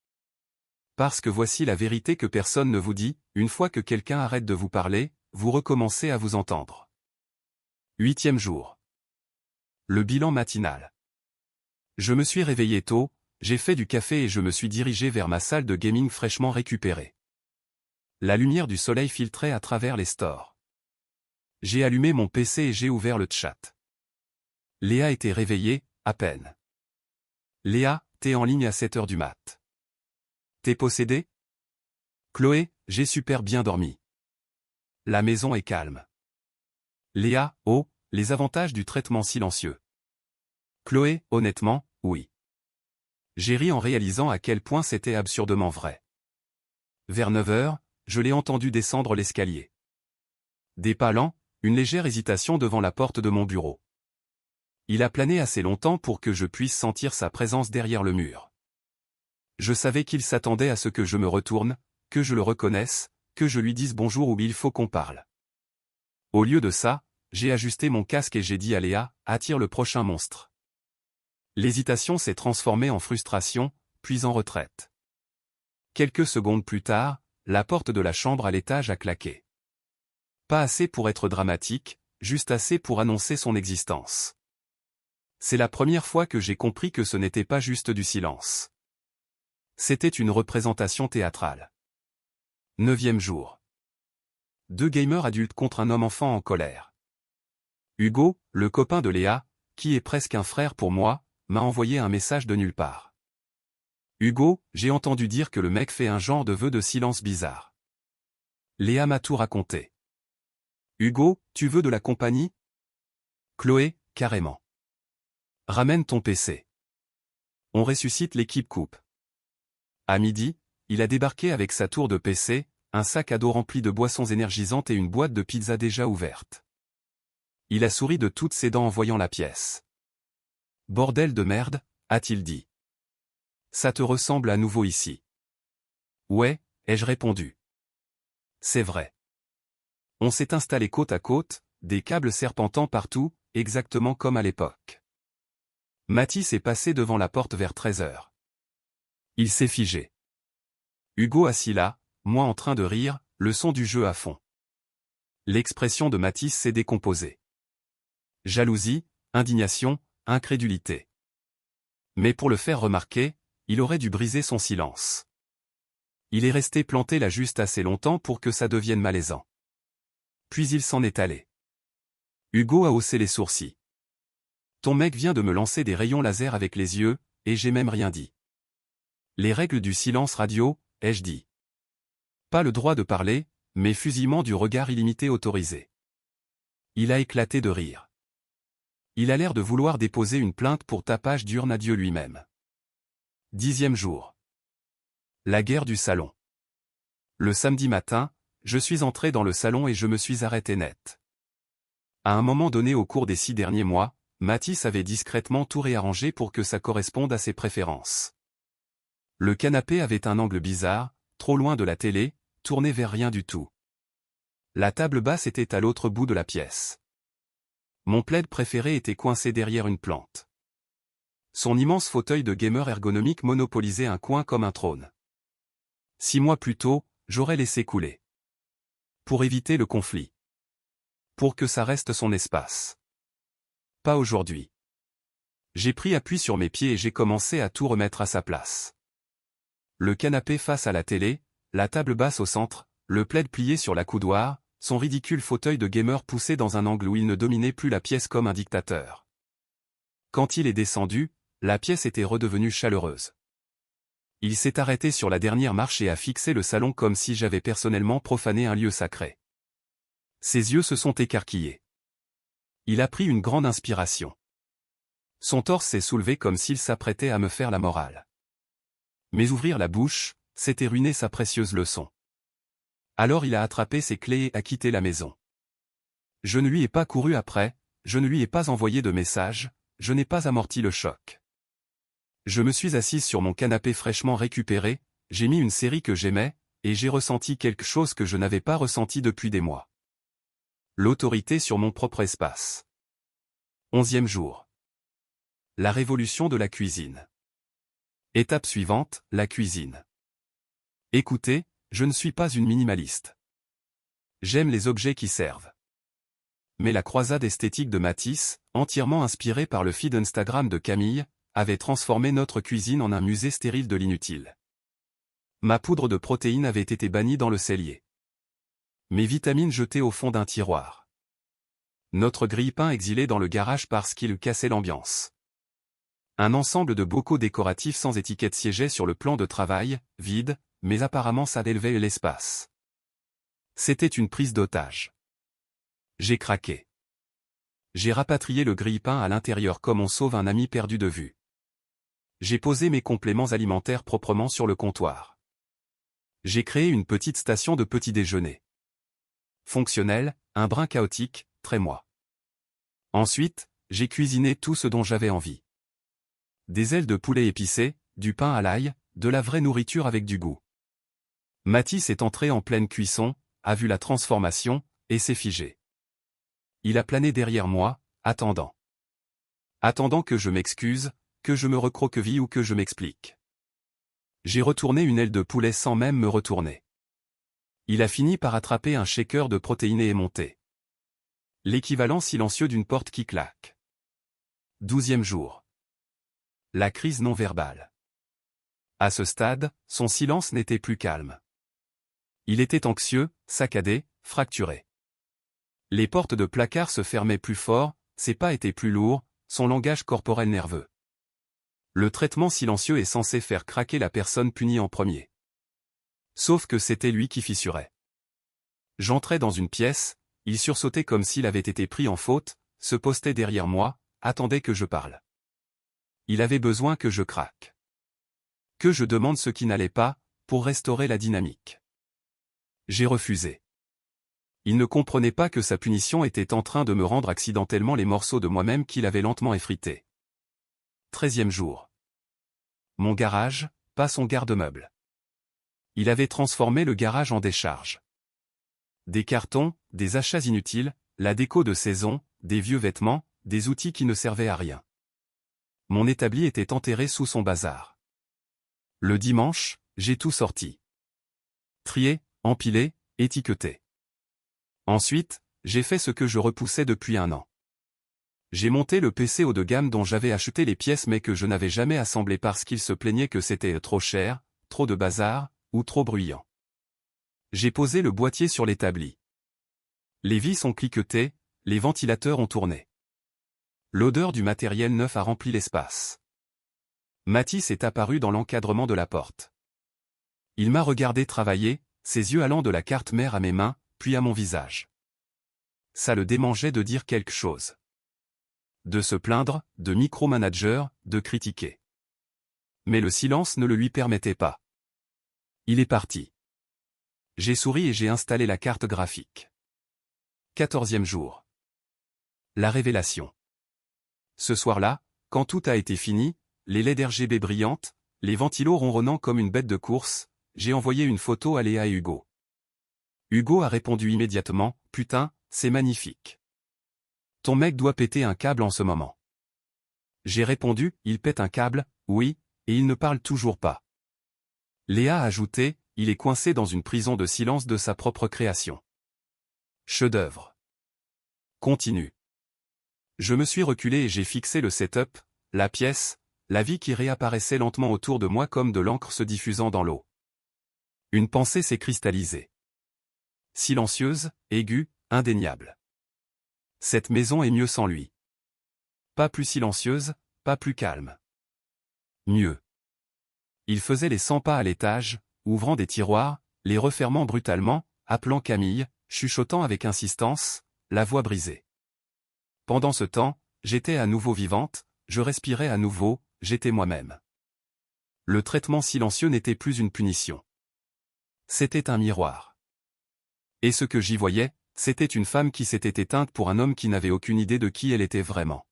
Parce que voici la vérité que personne ne vous dit, une fois que quelqu'un arrête de vous parler, vous recommencez à vous entendre. 8e jour. Le bilan matinal. Je me suis réveillé tôt, j'ai fait du café et je me suis dirigé vers ma salle de gaming fraîchement récupérée. La lumière du soleil filtrait à travers les stores. J'ai allumé mon PC et j'ai ouvert le chat. Léa était réveillée, à peine. Léa, t'es en ligne à 7h du mat. T'es possédée? Chloé, j'ai super bien dormi. La maison est calme. Léa, oh, les avantages du traitement silencieux. Chloé, honnêtement, oui. J'ai ri en réalisant à quel point c'était absurdement vrai. Vers 9h, je l'ai entendu descendre l'escalier. Des pas lents, une légère hésitation devant la porte de mon bureau. Il a plané assez longtemps pour que je puisse sentir sa présence derrière le mur. Je savais qu'il s'attendait à ce que je me retourne, que je le reconnaisse, que je lui dise bonjour ou il faut qu'on parle. Au lieu de ça, j'ai ajusté mon casque et j'ai dit à Léa, attire le prochain monstre. L'hésitation s'est transformée en frustration, puis en retraite. Quelques secondes plus tard, la porte de la chambre à l'étage a claqué. Pas assez pour être dramatique, juste assez pour annoncer son existence. C'est la première fois que j'ai compris que ce n'était pas juste du silence. C'était une représentation théâtrale. 9e jour. 2 gamers adultes contre un homme-enfant en colère. Hugo, le copain de Léa, qui est presque un frère pour moi, m'a envoyé un message de nulle part. Hugo, j'ai entendu dire que le mec fait un genre de vœu de silence bizarre. Léa m'a tout raconté. Hugo, tu veux de la compagnie? Chloé, carrément. Ramène ton PC. On ressuscite l'équipe coupe. À midi, il a débarqué avec sa tour de PC, un sac à dos rempli de boissons énergisantes et une boîte de pizza déjà ouverte. Il a souri de toutes ses dents en voyant la pièce. Bordel de merde, a-t-il dit. Ça te ressemble à nouveau ici. Ouais, ai-je répondu. C'est vrai. On s'est installé côte à côte, des câbles serpentant partout, exactement comme à l'époque. Mathis est passé devant la porte vers 13h. Il s'est figé. Hugo assis là, moi en train de rire, le son du jeu à fond. L'expression de Mathis s'est décomposée. Jalousie, indignation, incrédulité. Mais pour le faire remarquer, il aurait dû briser son silence. Il est resté planté là juste assez longtemps pour que ça devienne malaisant. Puis il s'en est allé. Hugo a haussé les sourcils. Ton mec vient de me lancer des rayons laser avec les yeux, et j'ai même rien dit. Les règles du silence radio, ai-je dit. Pas le droit de parler, mais fusillement du regard illimité autorisé. Il a éclaté de rire. Il a l'air de vouloir déposer une plainte pour tapage d'urne à Dieu lui-même. 10e jour. La guerre du salon. Le samedi matin, je suis entré dans le salon et je me suis arrêté net. À un moment donné au cours des 6 derniers mois, Mathis avait discrètement tout réarrangé pour que ça corresponde à ses préférences. Le canapé avait un angle bizarre, trop loin de la télé, tourné vers rien du tout. La table basse était à l'autre bout de la pièce. Mon plaid préféré était coincé derrière une plante. Son immense fauteuil de gamer ergonomique monopolisait un coin comme un trône. 6 mois plus tôt, j'aurais laissé couler. Pour éviter le conflit. Pour que ça reste son espace. Pas aujourd'hui. J'ai pris appui sur mes pieds et j'ai commencé à tout remettre à sa place. Le canapé face à la télé, la table basse au centre, le plaid plié sur la coudoir, son ridicule fauteuil de gamer poussé dans un angle où il ne dominait plus la pièce comme un dictateur. Quand il est descendu, la pièce était redevenue chaleureuse. Il s'est arrêté sur la dernière marche et a fixé le salon comme si j'avais personnellement profané un lieu sacré. Ses yeux se sont écarquillés. Il a pris une grande inspiration. Son torse s'est soulevé comme s'il s'apprêtait à me faire la morale. Mais ouvrir la bouche, c'était ruiner sa précieuse leçon. Alors il a attrapé ses clés et a quitté la maison. Je ne lui ai pas couru après, je ne lui ai pas envoyé de message, je n'ai pas amorti le choc. Je me suis assise sur mon canapé fraîchement récupéré, j'ai mis une série que j'aimais, et j'ai ressenti quelque chose que je n'avais pas ressenti depuis des mois. L'autorité sur mon propre espace. 11e jour. La révolution de la cuisine. Étape suivante, la cuisine. Écoutez, je ne suis pas une minimaliste. J'aime les objets qui servent. Mais la croisade esthétique de Mathis, entièrement inspirée par le feed Instagram de Camille, avait transformé notre cuisine en un musée stérile de l'inutile. Ma poudre de protéines avait été bannie dans le cellier. Mes vitamines jetées au fond d'un tiroir. Notre grille-pain exilé dans le garage parce qu'il cassait l'ambiance. Un ensemble de bocaux décoratifs sans étiquette siégeait sur le plan de travail, vide, mais apparemment ça élevait l'espace. C'était une prise d'otage. J'ai craqué. J'ai rapatrié le grille-pain à l'intérieur comme on sauve un ami perdu de vue. J'ai posé mes compléments alimentaires proprement sur le comptoir. J'ai créé une petite station de petit déjeuner. Fonctionnelle, un brin chaotique, très moi. Ensuite, j'ai cuisiné tout ce dont j'avais envie. Des ailes de poulet épicées, du pain à l'ail, de la vraie nourriture avec du goût. Mathis est entré en pleine cuisson, a vu la transformation, et s'est figé. Il a plané derrière moi, attendant. Attendant que je m'excuse, que je me recroqueville ou que je m'explique. J'ai retourné une aile de poulet sans même me retourner. Il a fini par attraper un shaker de protéines et est monté. L'équivalent silencieux d'une porte qui claque. 12e jour. La crise non verbale. À ce stade, son silence n'était plus calme. Il était anxieux, saccadé, fracturé. Les portes de placard se fermaient plus fort, ses pas étaient plus lourds, son langage corporel nerveux. Le traitement silencieux est censé faire craquer la personne punie en premier. Sauf que c'était lui qui fissurait. J'entrais dans une pièce, il sursautait comme s'il avait été pris en faute, se postait derrière moi, attendait que je parle. Il avait besoin que je craque. Que je demande ce qui n'allait pas, pour restaurer la dynamique. J'ai refusé. Il ne comprenait pas que sa punition était en train de me rendre accidentellement les morceaux de moi-même qu'il avait lentement effrités. 13e jour. Mon garage, pas son garde-meuble. Il avait transformé le garage en décharge. Des cartons, des achats inutiles, la déco de saison, des vieux vêtements, des outils qui ne servaient à rien. Mon établi était enterré sous son bazar. Le dimanche, j'ai tout sorti. Trié, empilé, étiqueté. Ensuite, j'ai fait ce que je repoussais depuis un an. J'ai monté le PC haut de gamme dont j'avais acheté les pièces mais que je n'avais jamais assemblé parce qu'il se plaignait que c'était trop cher, trop de bazar, ou trop bruyant. J'ai posé le boîtier sur l'établi. Les vis ont cliqueté, les ventilateurs ont tourné. L'odeur du matériel neuf a rempli l'espace. Mathis est apparu dans l'encadrement de la porte. Il m'a regardé travailler, ses yeux allant de la carte mère à mes mains, puis à mon visage. Ça le démangeait de dire quelque chose. De se plaindre, de micromanager, de critiquer. Mais le silence ne le lui permettait pas. Il est parti. J'ai souri et j'ai installé la carte graphique. 14e jour. La révélation. Ce soir-là, quand tout a été fini, les LED RGB brillantes, les ventilos ronronnant comme une bête de course, j'ai envoyé une photo à Léa et Hugo. Hugo a répondu immédiatement, « Putain, c'est magnifique. Ton mec doit péter un câble en ce moment. » J'ai répondu, « Il pète un câble, oui, et il ne parle toujours pas. » Léa a ajouté, « Il est coincé dans une prison de silence de sa propre création. » Chef-d'œuvre. Continue. Je me suis reculé et j'ai fixé le setup, la pièce, la vie qui réapparaissait lentement autour de moi comme de l'encre se diffusant dans l'eau. Une pensée s'est cristallisée. Silencieuse, aiguë, indéniable. Cette maison est mieux sans lui. Pas plus silencieuse, pas plus calme. Mieux. Il faisait les 100 pas à l'étage, ouvrant des tiroirs, les refermant brutalement, appelant Camille, chuchotant avec insistance, la voix brisée. Pendant ce temps, j'étais à nouveau vivante, je respirais à nouveau, j'étais moi-même. Le traitement silencieux n'était plus une punition. C'était un miroir. Et ce que j'y voyais, c'était une femme qui s'était éteinte pour un homme qui n'avait aucune idée de qui elle était vraiment.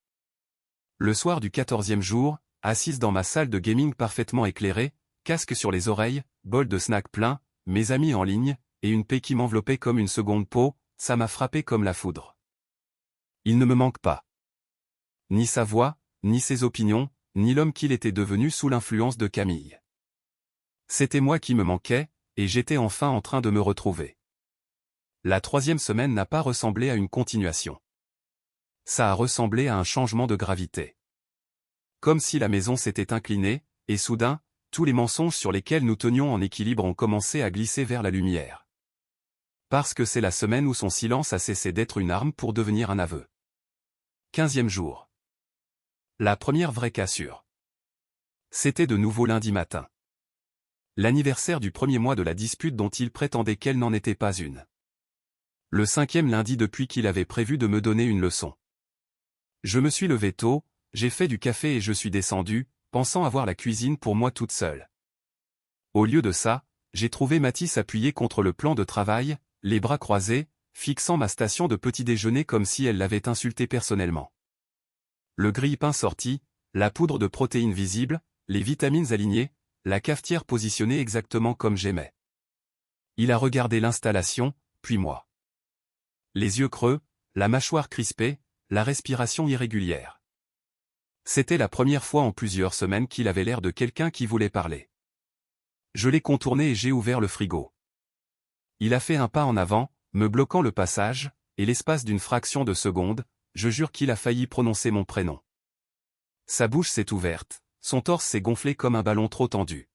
Le soir du 14e jour, assise dans ma salle de gaming parfaitement éclairée, casque sur les oreilles, bol de snack plein, mes amis en ligne, et une paix qui m'enveloppait comme une seconde peau, ça m'a frappé comme la foudre. Il ne me manque pas. Ni sa voix, ni ses opinions, ni l'homme qu'il était devenu sous l'influence de Camille. C'était moi qui me manquais, et j'étais enfin en train de me retrouver. La 3e semaine n'a pas ressemblé à une continuation. Ça a ressemblé à un changement de gravité. Comme si la maison s'était inclinée, et soudain, tous les mensonges sur lesquels nous tenions en équilibre ont commencé à glisser vers la lumière. Parce que c'est la semaine où son silence a cessé d'être une arme pour devenir un aveu. 15e jour. La première vraie cassure. C'était de nouveau lundi matin. L'anniversaire du premier mois de la dispute dont il prétendait qu'elle n'en était pas une. Le 5e lundi depuis qu'il avait prévu de me donner une leçon. Je me suis levé tôt, j'ai fait du café et je suis descendu, pensant avoir la cuisine pour moi toute seule. Au lieu de ça, j'ai trouvé Mathis appuyé contre le plan de travail, les bras croisés, fixant ma station de petit déjeuner comme si elle l'avait insulté personnellement. Le grille-pain sorti, la poudre de protéines visible, les vitamines alignées, la cafetière positionnée exactement comme j'aimais. Il a regardé l'installation, puis moi. Les yeux creux, la mâchoire crispée, la respiration irrégulière. C'était la première fois en plusieurs semaines qu'il avait l'air de quelqu'un qui voulait parler. Je l'ai contourné et j'ai ouvert le frigo. Il a fait un pas en avant, me bloquant le passage, et l'espace d'une fraction de seconde, je jure qu'il a failli prononcer mon prénom. Sa bouche s'est ouverte, son torse s'est gonflé comme un ballon trop tendu.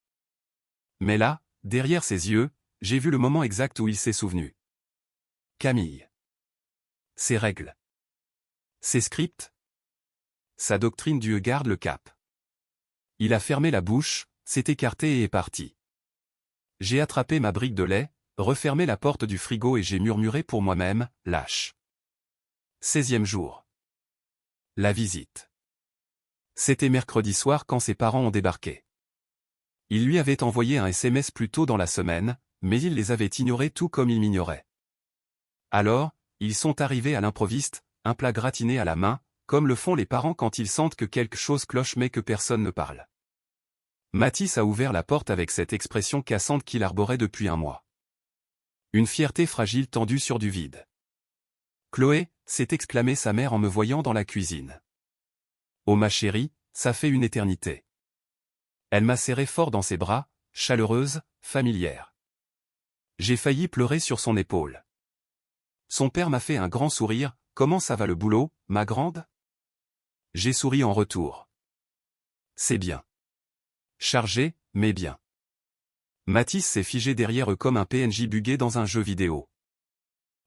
Mais là, derrière ses yeux, j'ai vu le moment exact où il s'est souvenu. Camille. Ses règles. Ses scripts. Sa doctrine Dieu garde le cap. Il a fermé la bouche, s'est écarté et est parti. J'ai attrapé ma brique de lait, refermé la porte du frigo et j'ai murmuré pour moi-même, lâche. 16e jour. La visite. C'était mercredi soir quand ses parents ont débarqué. Il lui avait envoyé un SMS plus tôt dans la semaine, mais il les avait ignorés tout comme il m'ignorait. Alors, ils sont arrivés à l'improviste, un plat gratiné à la main, comme le font les parents quand ils sentent que quelque chose cloche mais que personne ne parle. Mathis a ouvert la porte avec cette expression cassante qu'il arborait depuis un mois. Une fierté fragile tendue sur du vide. Chloé, s'est exclamée sa mère en me voyant dans la cuisine. Oh ma chérie, ça fait une éternité. Elle m'a serré fort dans ses bras, chaleureuse, familière. J'ai failli pleurer sur son épaule. Son père m'a fait un grand sourire, comment ça va le boulot, ma grande? J'ai souri en retour. C'est bien. Chargé, mais bien. Mathis s'est figé derrière eux comme un PNJ bugué dans un jeu vidéo.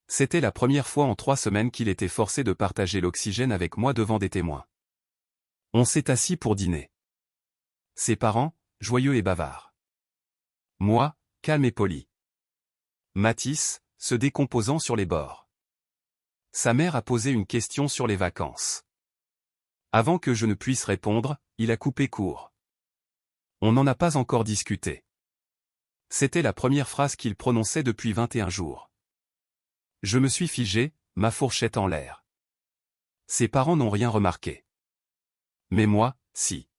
C'était la première fois en 3 semaines qu'il était forcé de partager l'oxygène avec moi devant des témoins. On s'est assis pour dîner. Ses parents, joyeux et bavards. Moi, calme et poli. Mathis, se décomposant sur les bords. Sa mère a posé une question sur les vacances. Avant que je ne puisse répondre, il a coupé court. On n'en a pas encore discuté. C'était la première phrase qu'il prononçait depuis 21 jours. Je me suis figé, ma fourchette en l'air. Ses parents n'ont rien remarqué. Mais moi, si.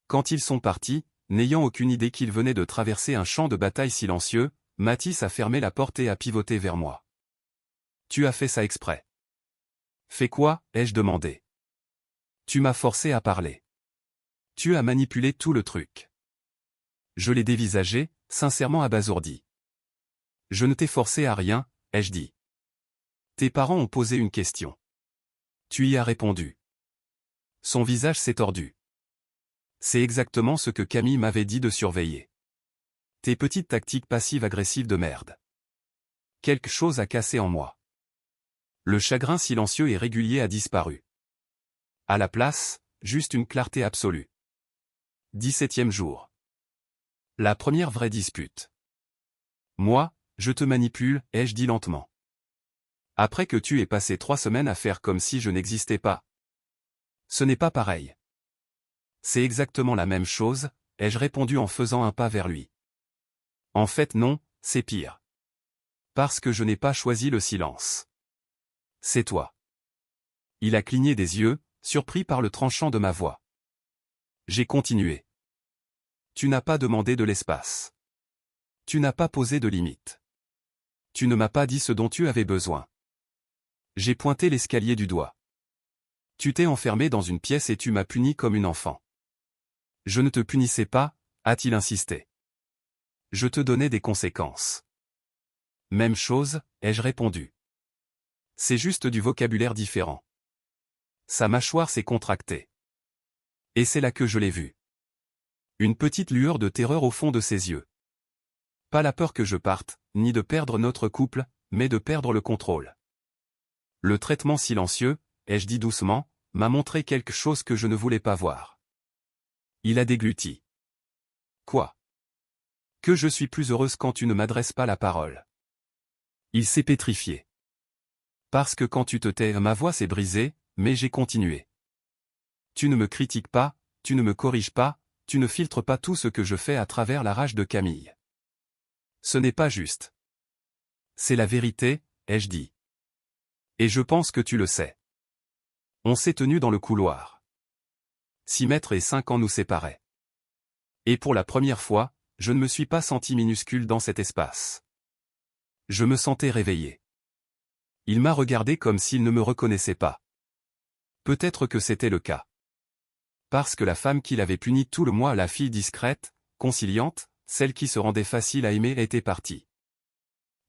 Quand ils sont partis, n'ayant aucune idée qu'ils venaient de traverser un champ de bataille silencieux, Mathis a fermé la porte et a pivoté vers moi. Tu as fait ça exprès. Fais quoi, ai-je demandé. Tu m'as forcé à parler. Tu as manipulé tout le truc. Je l'ai dévisagé, sincèrement abasourdi. Je ne t'ai forcé à rien, ai-je dit. Tes parents ont posé une question. Tu y as répondu. Son visage s'est tordu. C'est exactement ce que Camille m'avait dit de surveiller. Tes petites tactiques passives-agressives de merde. Quelque chose a cassé en moi. Le chagrin silencieux et régulier a disparu. À la place, juste une clarté absolue. 17e jour. La première vraie dispute. Moi, je te manipule, ai-je dit lentement. Après que tu aies passé 3 semaines à faire comme si je n'existais pas. Ce n'est pas pareil. C'est exactement la même chose, ai-je répondu en faisant un pas vers lui. En fait non, c'est pire. Parce que je n'ai pas choisi le silence. C'est toi. Il a cligné des yeux, surpris par le tranchant de ma voix. J'ai continué. Tu n'as pas demandé de l'espace. Tu n'as pas posé de limite. Tu ne m'as pas dit ce dont tu avais besoin. J'ai pointé l'escalier du doigt. Tu t'es enfermé dans une pièce et tu m'as puni comme une enfant. Je ne te punissais pas, a-t-il insisté. Je te donnais des conséquences. Même chose, ai-je répondu. C'est juste du vocabulaire différent. Sa mâchoire s'est contractée. Et c'est là que je l'ai vu. Une petite lueur de terreur au fond de ses yeux. Pas la peur que je parte, ni de perdre notre couple, mais de perdre le contrôle. Le traitement silencieux, ai-je dit doucement, m'a montré quelque chose que je ne voulais pas voir. Il a dégluti. Quoi? Que je suis plus heureuse quand tu ne m'adresses pas la parole. Il s'est pétrifié. Parce que quand tu te tais, ma voix s'est brisée, mais j'ai continué. Tu ne me critiques pas, tu ne me corriges pas, tu ne filtres pas tout ce que je fais à travers la rage de Camille. Ce n'est pas juste. C'est la vérité, ai-je dit. Et je pense que tu le sais. On s'est tenu dans le couloir. 6 mètres et 5 ans nous séparaient. Et pour la première fois, je ne me suis pas senti minuscule dans cet espace. Je me sentais réveillé. Il m'a regardé comme s'il ne me reconnaissait pas. Peut-être que c'était le cas. Parce que la femme qu'il avait punie tout le mois, la fille discrète, conciliante, celle qui se rendait facile à aimer était partie.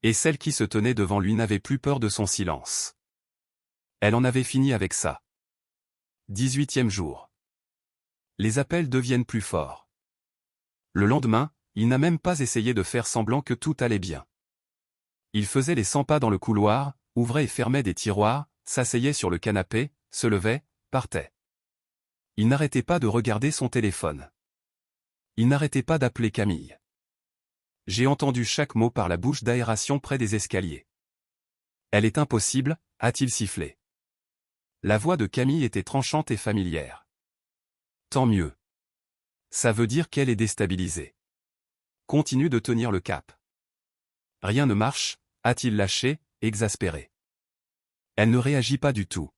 Et celle qui se tenait devant lui n'avait plus peur de son silence. Elle en avait fini avec ça. 18e jour. Les appels deviennent plus forts. Le lendemain, il n'a même pas essayé de faire semblant que tout allait bien. Il faisait les 100 pas dans le couloir, ouvrait et fermait des tiroirs, s'asseyait sur le canapé, se levait, partait. Il n'arrêtait pas de regarder son téléphone. Il n'arrêtait pas d'appeler Camille. J'ai entendu chaque mot par la bouche d'aération près des escaliers. Elle est impossible, a-t-il sifflé. La voix de Camille était tranchante et familière. Tant mieux. Ça veut dire qu'elle est déstabilisée. Continue de tenir le cap. Rien ne marche, a-t-il lâché, exaspéré. Elle ne réagit pas du tout.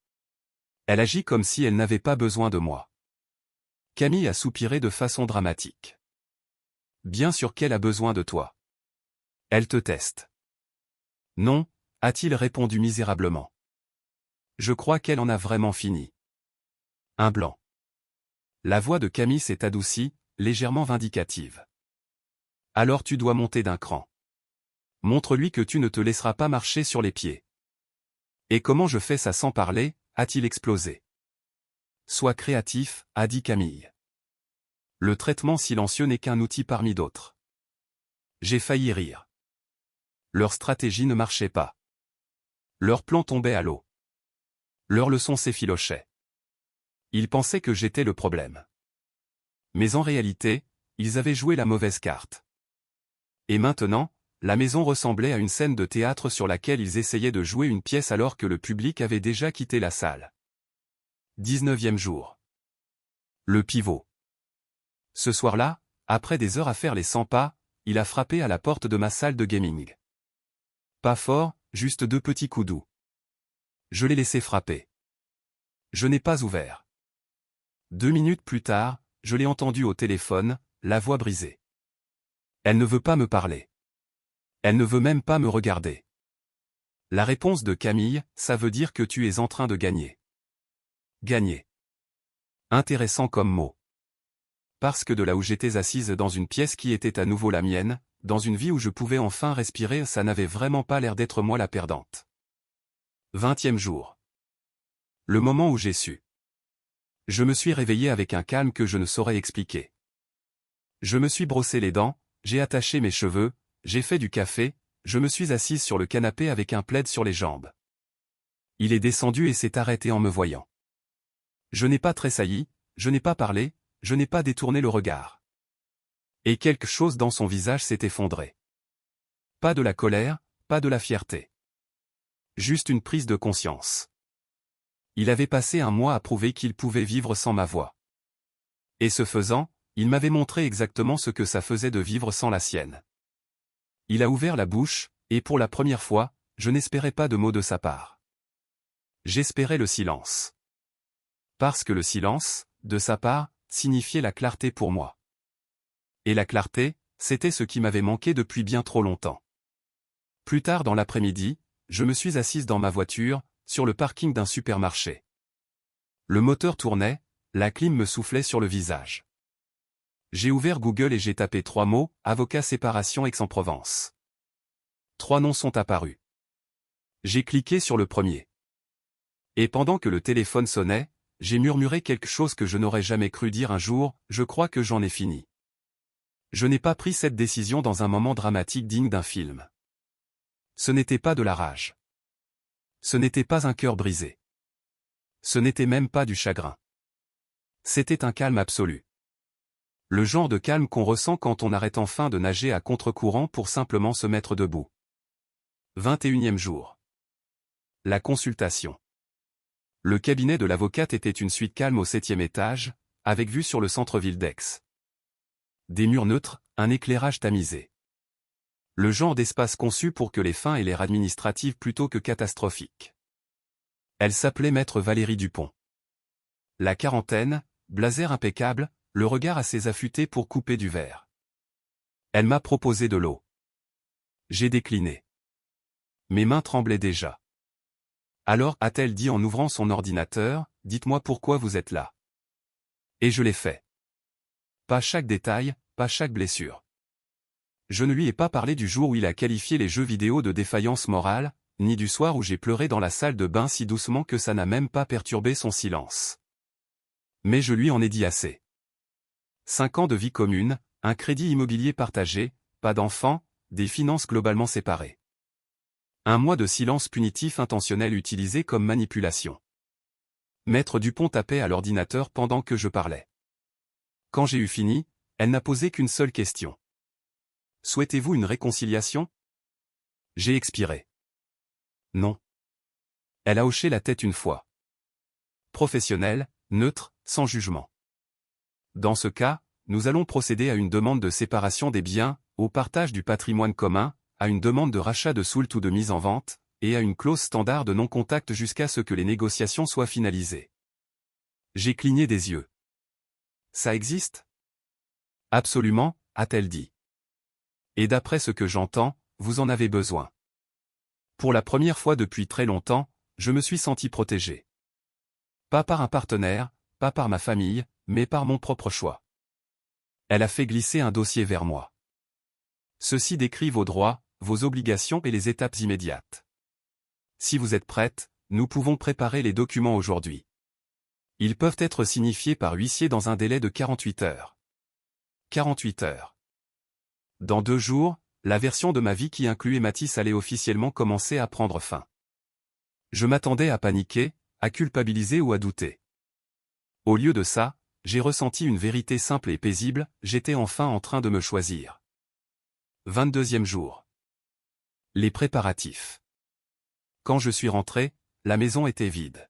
Elle agit comme si elle n'avait pas besoin de moi. Camille a soupiré de façon dramatique. Bien sûr qu'elle a besoin de toi. Elle te teste. Non, a-t-il répondu misérablement. Je crois qu'elle en a vraiment fini. Un blanc. La voix de Camille s'est adoucie, légèrement vindicative. Alors tu dois monter d'un cran. Montre-lui que tu ne te laisseras pas marcher sur les pieds. Et comment je fais ça sans parler, a-t-il explosé. Sois créatif, a dit Camille. Le traitement silencieux n'est qu'un outil parmi d'autres. J'ai failli rire. Leur stratégie ne marchait pas. Leur plan tombait à l'eau. Leur leçon s'effilochait. Ils pensaient que j'étais le problème. Mais en réalité, ils avaient joué la mauvaise carte. Et maintenant, la maison ressemblait à une scène de théâtre sur laquelle ils essayaient de jouer une pièce alors que le public avait déjà quitté la salle. 19e jour. Le pivot. Ce soir-là, après des heures à faire les 100 pas, il a frappé à la porte de ma salle de gaming. Pas fort, juste 2 petits coups doux. Je l'ai laissé frapper. Je n'ai pas ouvert. 2 minutes plus tard, je l'ai entendu au téléphone, la voix brisée. Elle ne veut pas me parler. Elle ne veut même pas me regarder. La réponse de Camille, ça veut dire que tu es en train de gagner. Gagner. Intéressant comme mot. Parce que de là où j'étais assise dans une pièce qui était à nouveau la mienne, dans une vie où je pouvais enfin respirer, ça n'avait vraiment pas l'air d'être moi la perdante. 20e jour. Le moment où j'ai su. Je me suis réveillé avec un calme que je ne saurais expliquer. Je me suis brossé les dents, j'ai attaché mes cheveux, j'ai fait du café, je me suis assise sur le canapé avec un plaid sur les jambes. Il est descendu et s'est arrêté en me voyant. Je n'ai pas tressailli, je n'ai pas parlé, je n'ai pas détourné le regard. Et quelque chose dans son visage s'est effondré. Pas de la colère, pas de la fierté. Juste une prise de conscience. Il avait passé un mois à prouver qu'il pouvait vivre sans ma voix. Et ce faisant, il m'avait montré exactement ce que ça faisait de vivre sans la sienne. Il a ouvert la bouche, et pour la première fois, je n'espérais pas de mots de sa part. J'espérais le silence. Parce que le silence, de sa part, signifiait la clarté pour moi. Et la clarté, c'était ce qui m'avait manqué depuis bien trop longtemps. Plus tard dans l'après-midi, je me suis assise dans ma voiture, sur le parking d'un supermarché. Le moteur tournait, la clim me soufflait sur le visage. J'ai ouvert Google et j'ai tapé 3 mots, avocat séparation Aix-en-Provence. 3 noms sont apparus. J'ai cliqué sur le premier. Et pendant que le téléphone sonnait, j'ai murmuré quelque chose que je n'aurais jamais cru dire un jour, je crois que j'en ai fini. Je n'ai pas pris cette décision dans un moment dramatique digne d'un film. Ce n'était pas de la rage. Ce n'était pas un cœur brisé. Ce n'était même pas du chagrin. C'était un calme absolu. Le genre de calme qu'on ressent quand on arrête enfin de nager à contre-courant pour simplement se mettre debout. 21e jour. La consultation. Le cabinet de l'avocate était une suite calme au 7e étage, avec vue sur le centre-ville d'Aix. Des murs neutres, un éclairage tamisé. Le genre d'espace conçu pour que les fins aient l'air administratives plutôt que catastrophiques. Elle s'appelait Maître Valérie Dupont. La quarantaine, blazer impeccable, le regard assez affûté pour couper du verre. Elle m'a proposé de l'eau. J'ai décliné. Mes mains tremblaient déjà. Alors, a-t-elle dit en ouvrant son ordinateur, dites-moi pourquoi vous êtes là. Et je l'ai fait. Pas chaque détail, pas chaque blessure. Je ne lui ai pas parlé du jour où il a qualifié les jeux vidéo de défaillance morale, ni du soir où j'ai pleuré dans la salle de bain si doucement que ça n'a même pas perturbé son silence. Mais je lui en ai dit assez. 5 ans de vie commune, un crédit immobilier partagé, pas d'enfants, des finances globalement séparées. Un mois de silence punitif intentionnel utilisé comme manipulation. Maître Dupont tapait à l'ordinateur pendant que je parlais. Quand j'ai eu fini, elle n'a posé qu'une seule question. Souhaitez-vous une réconciliation? J'ai expiré. Non. Elle a hoché la tête une fois. Professionnel, neutre, sans jugement. Dans ce cas, nous allons procéder à une demande de séparation des biens, au partage du patrimoine commun, à une demande de rachat de soult ou de mise en vente, et à une clause standard de non-contact jusqu'à ce que les négociations soient finalisées. J'ai cligné des yeux. Ça existe? Absolument, a-t-elle dit. Et d'après ce que j'entends, vous en avez besoin. Pour la première fois depuis très longtemps, je me suis senti protégé. Pas par un partenaire, pas par ma famille, mais par mon propre choix. Elle a fait glisser un dossier vers moi. Ceci décrit vos droits, vos obligations et les étapes immédiates. Si vous êtes prête, nous pouvons préparer les documents aujourd'hui. Ils peuvent être signifiés par huissier dans un délai de 48 heures. 48 heures. Dans 2 jours, la version de ma vie qui incluait Mathis allait officiellement commencer à prendre fin. Je m'attendais à paniquer, à culpabiliser ou à douter. Au lieu de ça, j'ai ressenti une vérité simple et paisible, j'étais enfin en train de me choisir. 22e jour. Les préparatifs. Quand je suis rentré, la maison était vide.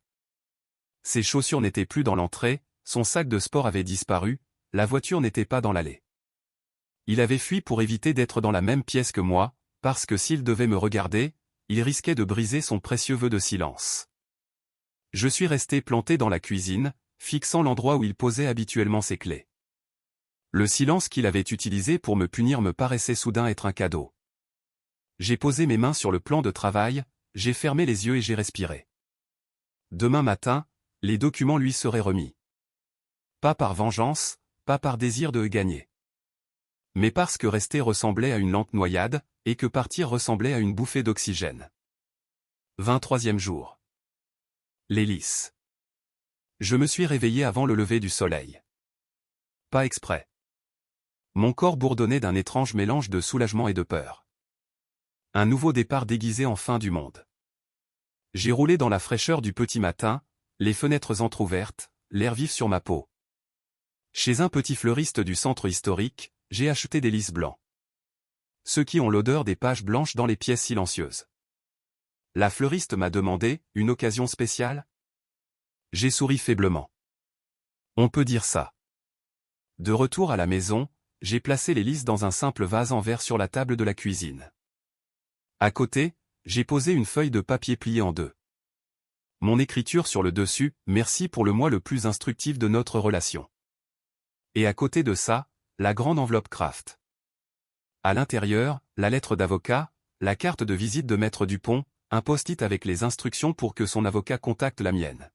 Ses chaussures n'étaient plus dans l'entrée, son sac de sport avait disparu, la voiture n'était pas dans l'allée. Il avait fui pour éviter d'être dans la même pièce que moi, parce que s'il devait me regarder, il risquait de briser son précieux vœu de silence. Je suis resté planté dans la cuisine, fixant l'endroit où il posait habituellement ses clés. Le silence qu'il avait utilisé pour me punir me paraissait soudain être un cadeau. J'ai posé mes mains sur le plan de travail, j'ai fermé les yeux et j'ai respiré. Demain matin, les documents lui seraient remis. Pas par vengeance, pas par désir de gagner. Mais parce que rester ressemblait à une lente noyade, et que partir ressemblait à une bouffée d'oxygène. 23e jour. L'hélice. Je me suis réveillé avant le lever du soleil. Pas exprès. Mon corps bourdonnait d'un étrange mélange de soulagement et de peur. Un nouveau départ déguisé en fin du monde. J'ai roulé dans la fraîcheur du petit matin, les fenêtres entr'ouvertes, l'air vif sur ma peau. Chez un petit fleuriste du centre historique, j'ai acheté des lys blancs. Ceux qui ont l'odeur des pages blanches dans les pièces silencieuses. La fleuriste m'a demandé, une occasion spéciale? J'ai souri faiblement. On peut dire ça. De retour à la maison, j'ai placé les lys dans un simple vase en verre sur la table de la cuisine. À côté, j'ai posé une feuille de papier pliée en 2. Mon écriture sur le dessus, merci pour le mois le plus instructif de notre relation. Et à côté de ça, la grande enveloppe Kraft. À l'intérieur, la lettre d'avocat, la carte de visite de Maître Dupont, un post-it avec les instructions pour que son avocat contacte la mienne.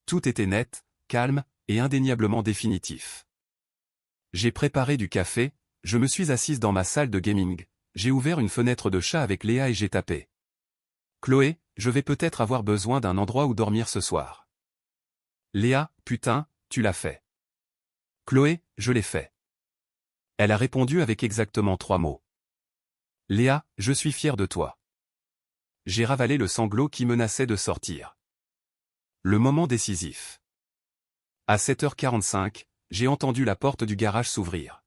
Tout était net, calme, et indéniablement définitif. J'ai préparé du café, je me suis assise dans ma salle de gaming, j'ai ouvert une fenêtre de chat avec Léa et j'ai tapé. Chloé, je vais peut-être avoir besoin d'un endroit où dormir ce soir. Léa, putain, tu l'as fait. Chloé, je l'ai fait. Elle a répondu avec exactement 3 mots. Léa, je suis fier de toi. J'ai ravalé le sanglot qui menaçait de sortir. Le moment décisif. À 7h45, j'ai entendu la porte du garage s'ouvrir.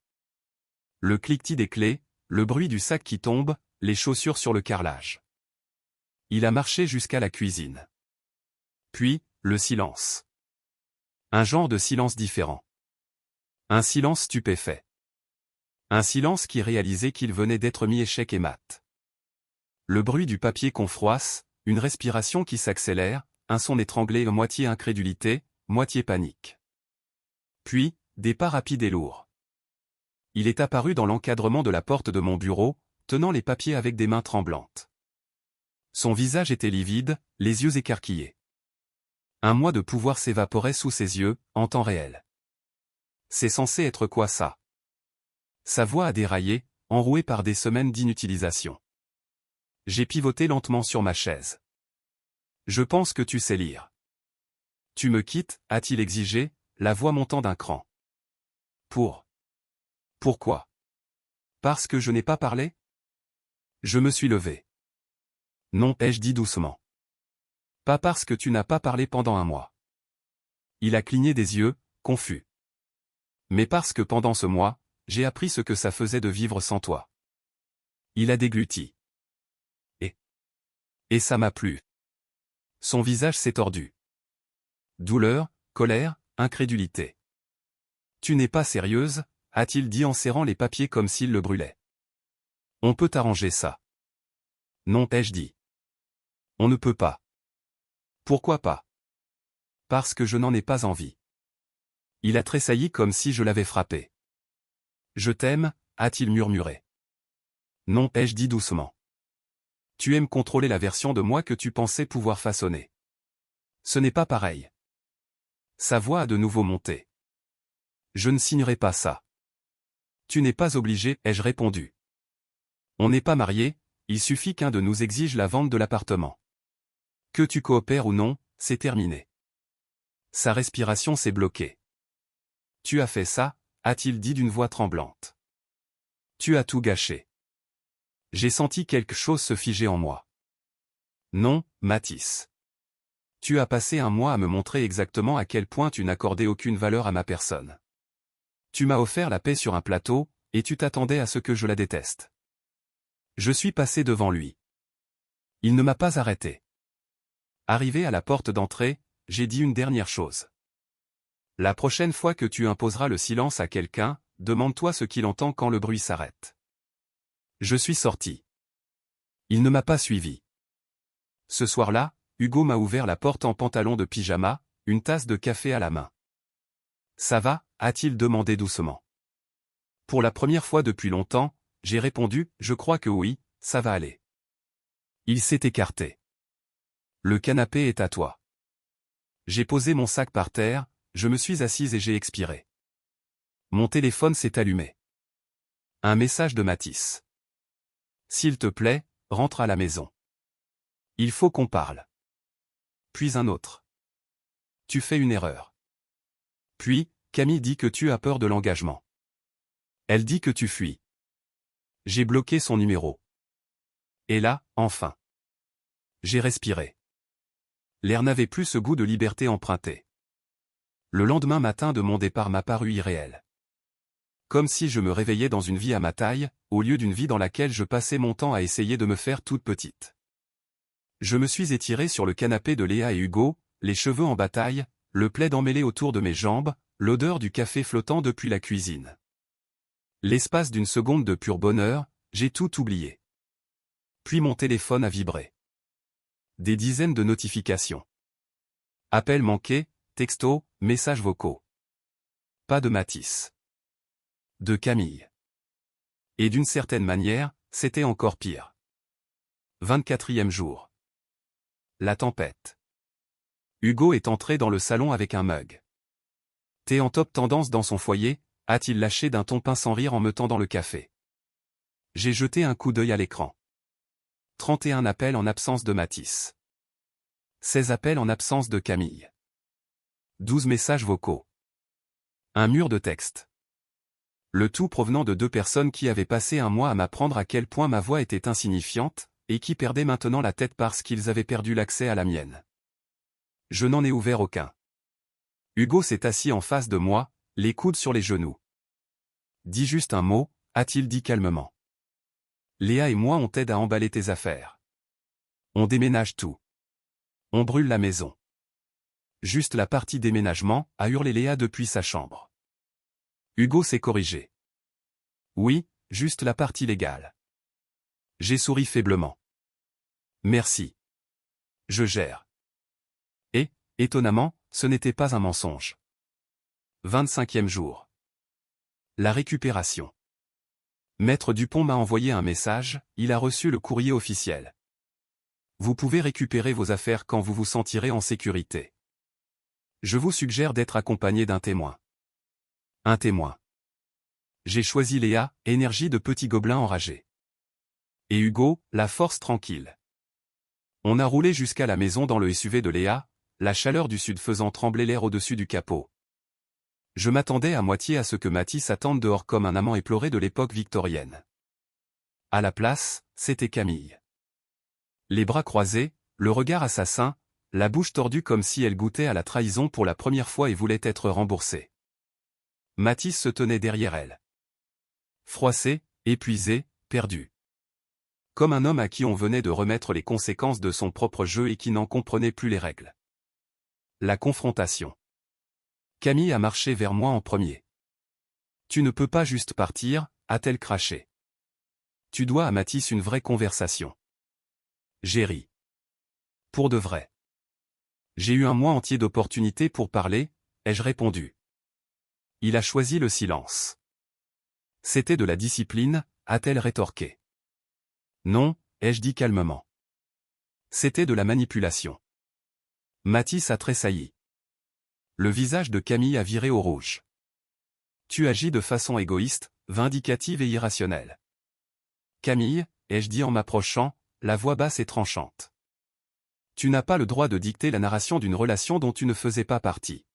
Le cliquetis des clés, le bruit du sac qui tombe, les chaussures sur le carrelage. Il a marché jusqu'à la cuisine. Puis, le silence. Un genre de silence différent. Un silence stupéfait. Un silence qui réalisait qu'il venait d'être mis échec et mat. Le bruit du papier qu'on froisse, une respiration qui s'accélère, un son étranglé moitié incrédulité, moitié panique. Puis, des pas rapides et lourds. Il est apparu dans l'encadrement de la porte de mon bureau, tenant les papiers avec des mains tremblantes. Son visage était livide, les yeux écarquillés. Un mois de pouvoir s'évaporait sous ses yeux, en temps réel. C'est censé être quoi ça? Sa voix a déraillé, enroué par des semaines d'inutilisation. J'ai pivoté lentement sur ma chaise. Je pense que tu sais lire. Tu me quittes, a-t-il exigé, la voix montant d'un cran. Pourquoi? Parce que je n'ai pas parlé? Je me suis levé. Non, ai-je dit doucement. Pas parce que tu n'as pas parlé pendant un mois. Il a cligné des yeux, confus. Mais parce que pendant ce mois, j'ai appris ce que ça faisait de vivre sans toi. Il a dégluti. Et ça m'a plu. Son visage s'est tordu. Douleur, colère, incrédulité. Tu n'es pas sérieuse, a-t-il dit en serrant les papiers comme s'il le brûlait. On peut arranger ça. Non, ai-je dit. On ne peut pas. Pourquoi pas? Parce que je n'en ai pas envie. Il a tressailli comme si je l'avais frappé. Je t'aime, a-t-il murmuré. Non, ai-je dit doucement. Tu aimes contrôler la version de moi que tu pensais pouvoir façonner. Ce n'est pas pareil. Sa voix a de nouveau monté. Je ne signerai pas ça. Tu n'es pas obligé, ai-je répondu. On n'est pas mariés, il suffit qu'un de nous exige la vente de l'appartement. Que tu coopères ou non, c'est terminé. Sa respiration s'est bloquée. Tu as fait ça, a-t-il dit d'une voix tremblante. Tu as tout gâché. J'ai senti quelque chose se figer en moi. Non, Mathis. Tu as passé un mois à me montrer exactement à quel point tu n'accordais aucune valeur à ma personne. Tu m'as offert la paix sur un plateau, et tu t'attendais à ce que je la déteste. Je suis passé devant lui. Il ne m'a pas arrêté. Arrivé à la porte d'entrée, j'ai dit une dernière chose. La prochaine fois que tu imposeras le silence à quelqu'un, demande-toi ce qu'il entend quand le bruit s'arrête. Je suis sorti. Il ne m'a pas suivi. Ce soir-là, Hugo m'a ouvert la porte en pantalon de pyjama, une tasse de café à la main. Ça va, a-t-il demandé doucement. Pour la première fois depuis longtemps, j'ai répondu, je crois que oui, ça va aller. Il s'est écarté. Le canapé est à toi. J'ai posé mon sac par terre, je me suis assise et j'ai expiré. Mon téléphone s'est allumé. Un message de Mathis. S'il te plaît, rentre à la maison. Il faut qu'on parle. Puis un autre. Tu fais une erreur. Puis, Camille dit que tu as peur de l'engagement. Elle dit que tu fuis. J'ai bloqué son numéro. Et là, enfin. J'ai respiré. L'air n'avait plus ce goût de liberté emprunté. Le lendemain matin de mon départ m'a paru irréel. Comme si je me réveillais dans une vie à ma taille, au lieu d'une vie dans laquelle je passais mon temps à essayer de me faire toute petite. Je me suis étiré sur le canapé de Léa et Hugo, les cheveux en bataille, le plaid emmêlé autour de mes jambes, l'odeur du café flottant depuis la cuisine. L'espace d'une seconde de pur bonheur, j'ai tout oublié. Puis mon téléphone a vibré. Des dizaines de notifications. Appels manqués, textos, messages vocaux. Pas de Mathis. De Camille. Et d'une certaine manière, c'était encore pire. 24e jour. La tempête. Hugo est entré dans le salon avec un mug. Thé en top tendance dans son foyer, a-t-il lâché d'un ton pince sans rire en me tendant le café. J'ai jeté un coup d'œil à l'écran. 31 appels en absence de Mathis. 16 appels en absence de Camille. 12 messages vocaux. Un mur de texte. Le tout provenant de deux personnes qui avaient passé un mois à m'apprendre à quel point ma voix était insignifiante, et qui perdaient maintenant la tête parce qu'ils avaient perdu l'accès à la mienne. Je n'en ai ouvert aucun. Hugo s'est assis en face de moi, les coudes sur les genoux. Dis juste un mot, a-t-il dit calmement. Léa et moi on t'aide à emballer tes affaires. On déménage tout. On brûle la maison. Juste la partie déménagement, a hurlé Léa depuis sa chambre. Hugo s'est corrigé. Oui, juste la partie légale. J'ai souri faiblement. Merci. Je gère. Et, étonnamment, ce n'était pas un mensonge. 25e jour. La récupération. Maître Dupont m'a envoyé un message, il a reçu le courrier officiel. Vous pouvez récupérer vos affaires quand vous vous sentirez en sécurité. Je vous suggère d'être accompagné d'un témoin. Un témoin. J'ai choisi Léa, énergie de petit gobelin enragé. Et Hugo, la force tranquille. On a roulé jusqu'à la maison dans le SUV de Léa, la chaleur du sud faisant trembler l'air au-dessus du capot. Je m'attendais à moitié à ce que Mathis attende dehors comme un amant éploré de l'époque victorienne. À la place, c'était Camille. Les bras croisés, le regard assassin, la bouche tordue comme si elle goûtait à la trahison pour la première fois et voulait être remboursée. Mathis se tenait derrière elle. Froissé, épuisé, perdu. Comme un homme à qui on venait de remettre les conséquences de son propre jeu et qui n'en comprenait plus les règles. La confrontation. Camille a marché vers moi en premier. Tu ne peux pas juste partir, a-t-elle craché. Tu dois à Mathis une vraie conversation. J'ai ri. Pour de vrai. J'ai eu un mois entier d'opportunités pour parler, ai-je répondu. Il a choisi le silence. C'était de la discipline, a-t-elle rétorqué. Non, ai-je dit calmement. C'était de la manipulation. Mathis a tressailli. Le visage de Camille a viré au rouge. Tu agis de façon égoïste, vindicative et irrationnelle. Camille, ai-je dit en m'approchant, la voix basse et tranchante. Tu n'as pas le droit de dicter la narration d'une relation dont tu ne faisais pas partie.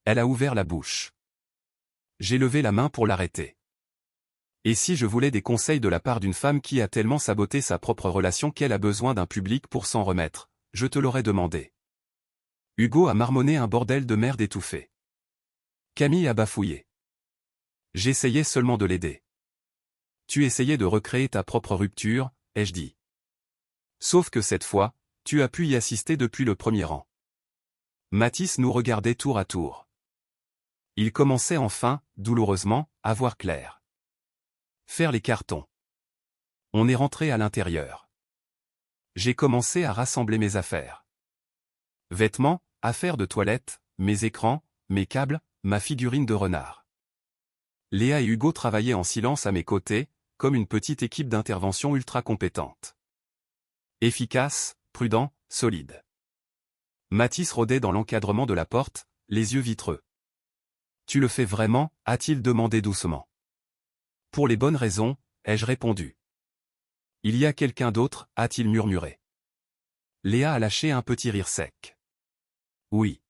Elle a ouvert la bouche. J'ai levé la main pour l'arrêter. Et si je voulais des conseils de la part d'une femme qui a tellement saboté sa propre relation qu'elle a besoin d'un public pour s'en remettre, je te l'aurais demandé. Hugo a marmonné un bordel de merde étouffé. Camille a bafouillé. J'essayais seulement de l'aider. Tu essayais de recréer ta propre rupture, ai-je dit. Sauf que cette fois, tu as pu y assister depuis le premier rang. Mathis nous regardait tour à tour. Il commençait enfin, douloureusement, à voir clair. Faire les cartons. On est rentré à l'intérieur. J'ai commencé à rassembler mes affaires. Vêtements, affaires de toilette, mes écrans, mes câbles, ma figurine de renard. Léa et Hugo travaillaient en silence à mes côtés, comme une petite équipe d'intervention ultra compétente. Efficace, prudent, solide. Mathis rôdait dans l'encadrement de la porte, les yeux vitreux. Tu le fais vraiment, a-t-il demandé doucement. Pour les bonnes raisons, ai-je répondu. Il y a quelqu'un d'autre, a-t-il murmuré. Léa a lâché un petit rire sec. Oui.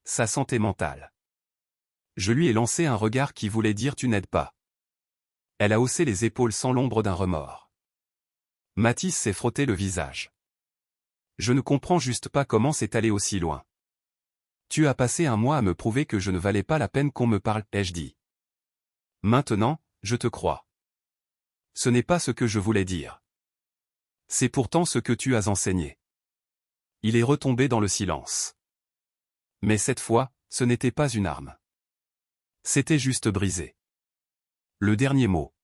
Sa santé mentale. Je lui ai lancé un regard qui voulait dire tu n'aides pas. Elle a haussé les épaules sans l'ombre d'un remords. Mathis s'est frotté le visage. Je ne comprends juste pas comment c'est allé aussi loin. Tu as passé un mois à me prouver que je ne valais pas la peine qu'on me parle, ai-je dit. Maintenant, je te crois. Ce n'est pas ce que je voulais dire. C'est pourtant ce que tu as enseigné. Il est retombé dans le silence. Mais cette fois, ce n'était pas une arme. C'était juste brisé. Le dernier mot.